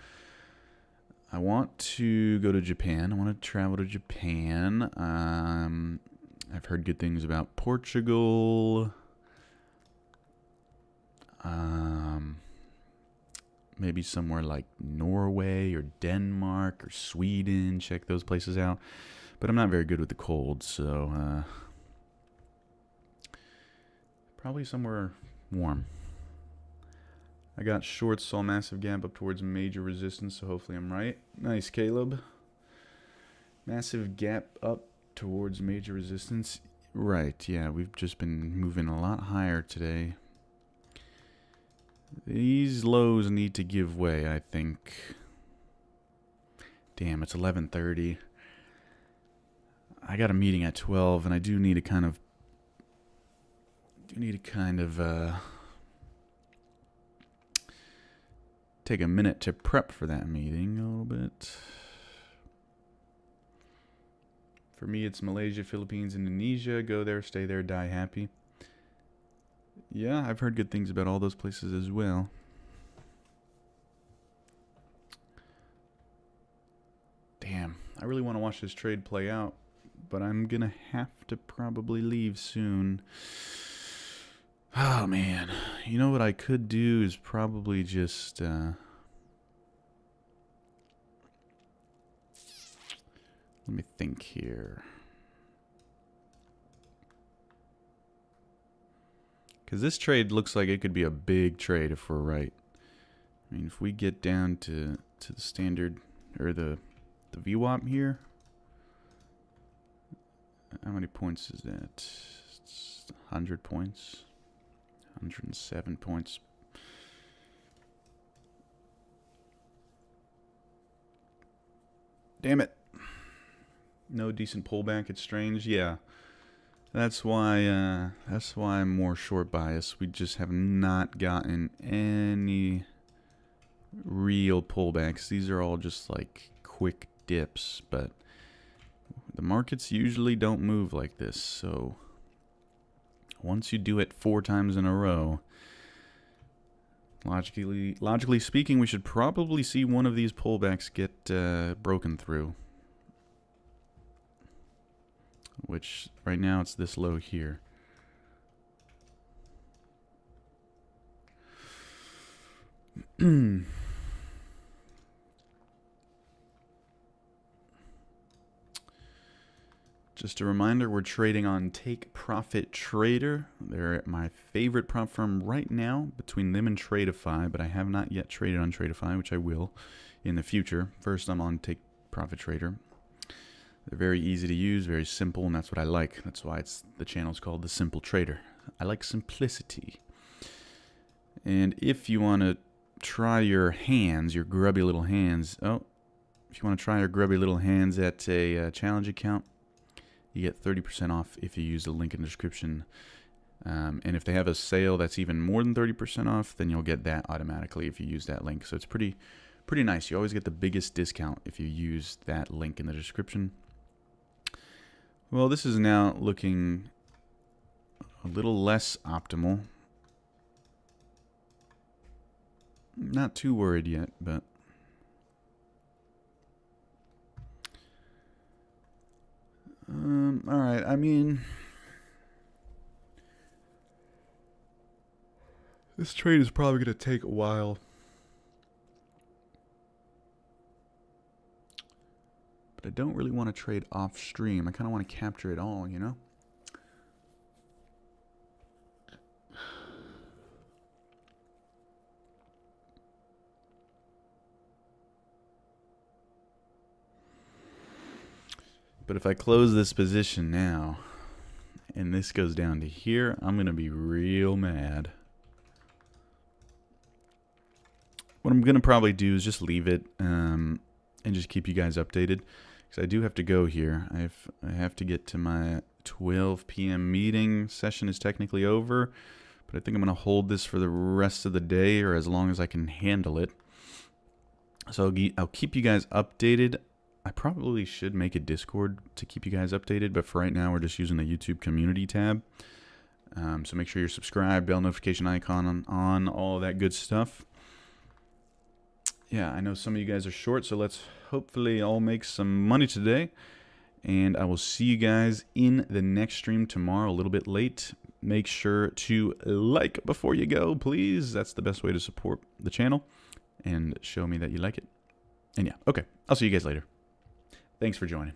I want to go to Japan. I want to travel to Japan. I've heard good things about Portugal. Maybe somewhere like Norway or Denmark or Sweden. Check those places out. But I'm not very good with the cold, so probably somewhere warm. I got shorts, saw massive gap up towards major resistance, so hopefully I'm right. Nice, Caleb. Massive gap up towards major resistance. Right, yeah, we've just been moving a lot higher today. These lows need to give way, I think. Damn, it's 11:30. I got a meeting at 12, and I do need to kind of take a minute to prep for that meeting a little bit. For me, it's Malaysia, Philippines, Indonesia. Go there, stay there, die happy. Yeah, I've heard good things about all those places as well. Damn, I really want to watch this trade play out, but I'm going to have to probably leave soon. Oh, man. You know what I could do is probably just... let me think here. Because this trade looks like it could be a big trade if we're right. I mean, if we get down to the standard, or the VWAP here. How many points is that? It's 100 points. 107 points. Damn it. No decent pullback. It's strange. Yeah. That's why I'm more short bias. We just have not gotten any real pullbacks. These are all just like quick dips, but the markets usually don't move like this. So once you do it 4 times in a row, logically speaking, we should probably see one of these pullbacks get broken through. Which right now it's this low here. Just a reminder, we're trading on Take Profit Trader. They're my favorite prop firm right now, between them and Tradeify, but I have not yet traded on Tradeify, which I will in the future. First, I'm on Take Profit Trader. They're very easy to use, very simple, and that's what I like. That's why the channel's called The Simple Trader. I like simplicity. And if you want to try your hands, your grubby little hands, if you want to try your grubby little hands at a challenge account, you get 30% off if you use the link in the description. And if they have a sale that's even more than 30% off, then you'll get that automatically if you use that link. So it's pretty nice. You always get the biggest discount if you use that link in the description. Well, this is now looking a little less optimal. Not too worried yet, but all right. I mean, this trade is probably going to take a while. But I don't really want to trade off stream. I kind of want to capture it all, you know? But if I close this position now, and this goes down to here, I'm going to be real mad. What I'm going to probably do is just leave it and just keep you guys updated. Because I do have to go here. I have to get to my 12 p.m. meeting. Session is technically over. But I think I'm going to hold this for the rest of the day, or as long as I can handle it. So I'll keep you guys updated. I probably should make a Discord to keep you guys updated, but for right now, we're just using the YouTube community tab. So make sure you're subscribed, bell notification icon on, all of that good stuff. Yeah, I know some of you guys are short, so let's hopefully all make some money today. And I will see you guys in the next stream tomorrow, a little bit late. Make sure to like before you go, please. That's the best way to support the channel and show me that you like it. And yeah, okay, I'll see you guys later. Thanks for joining.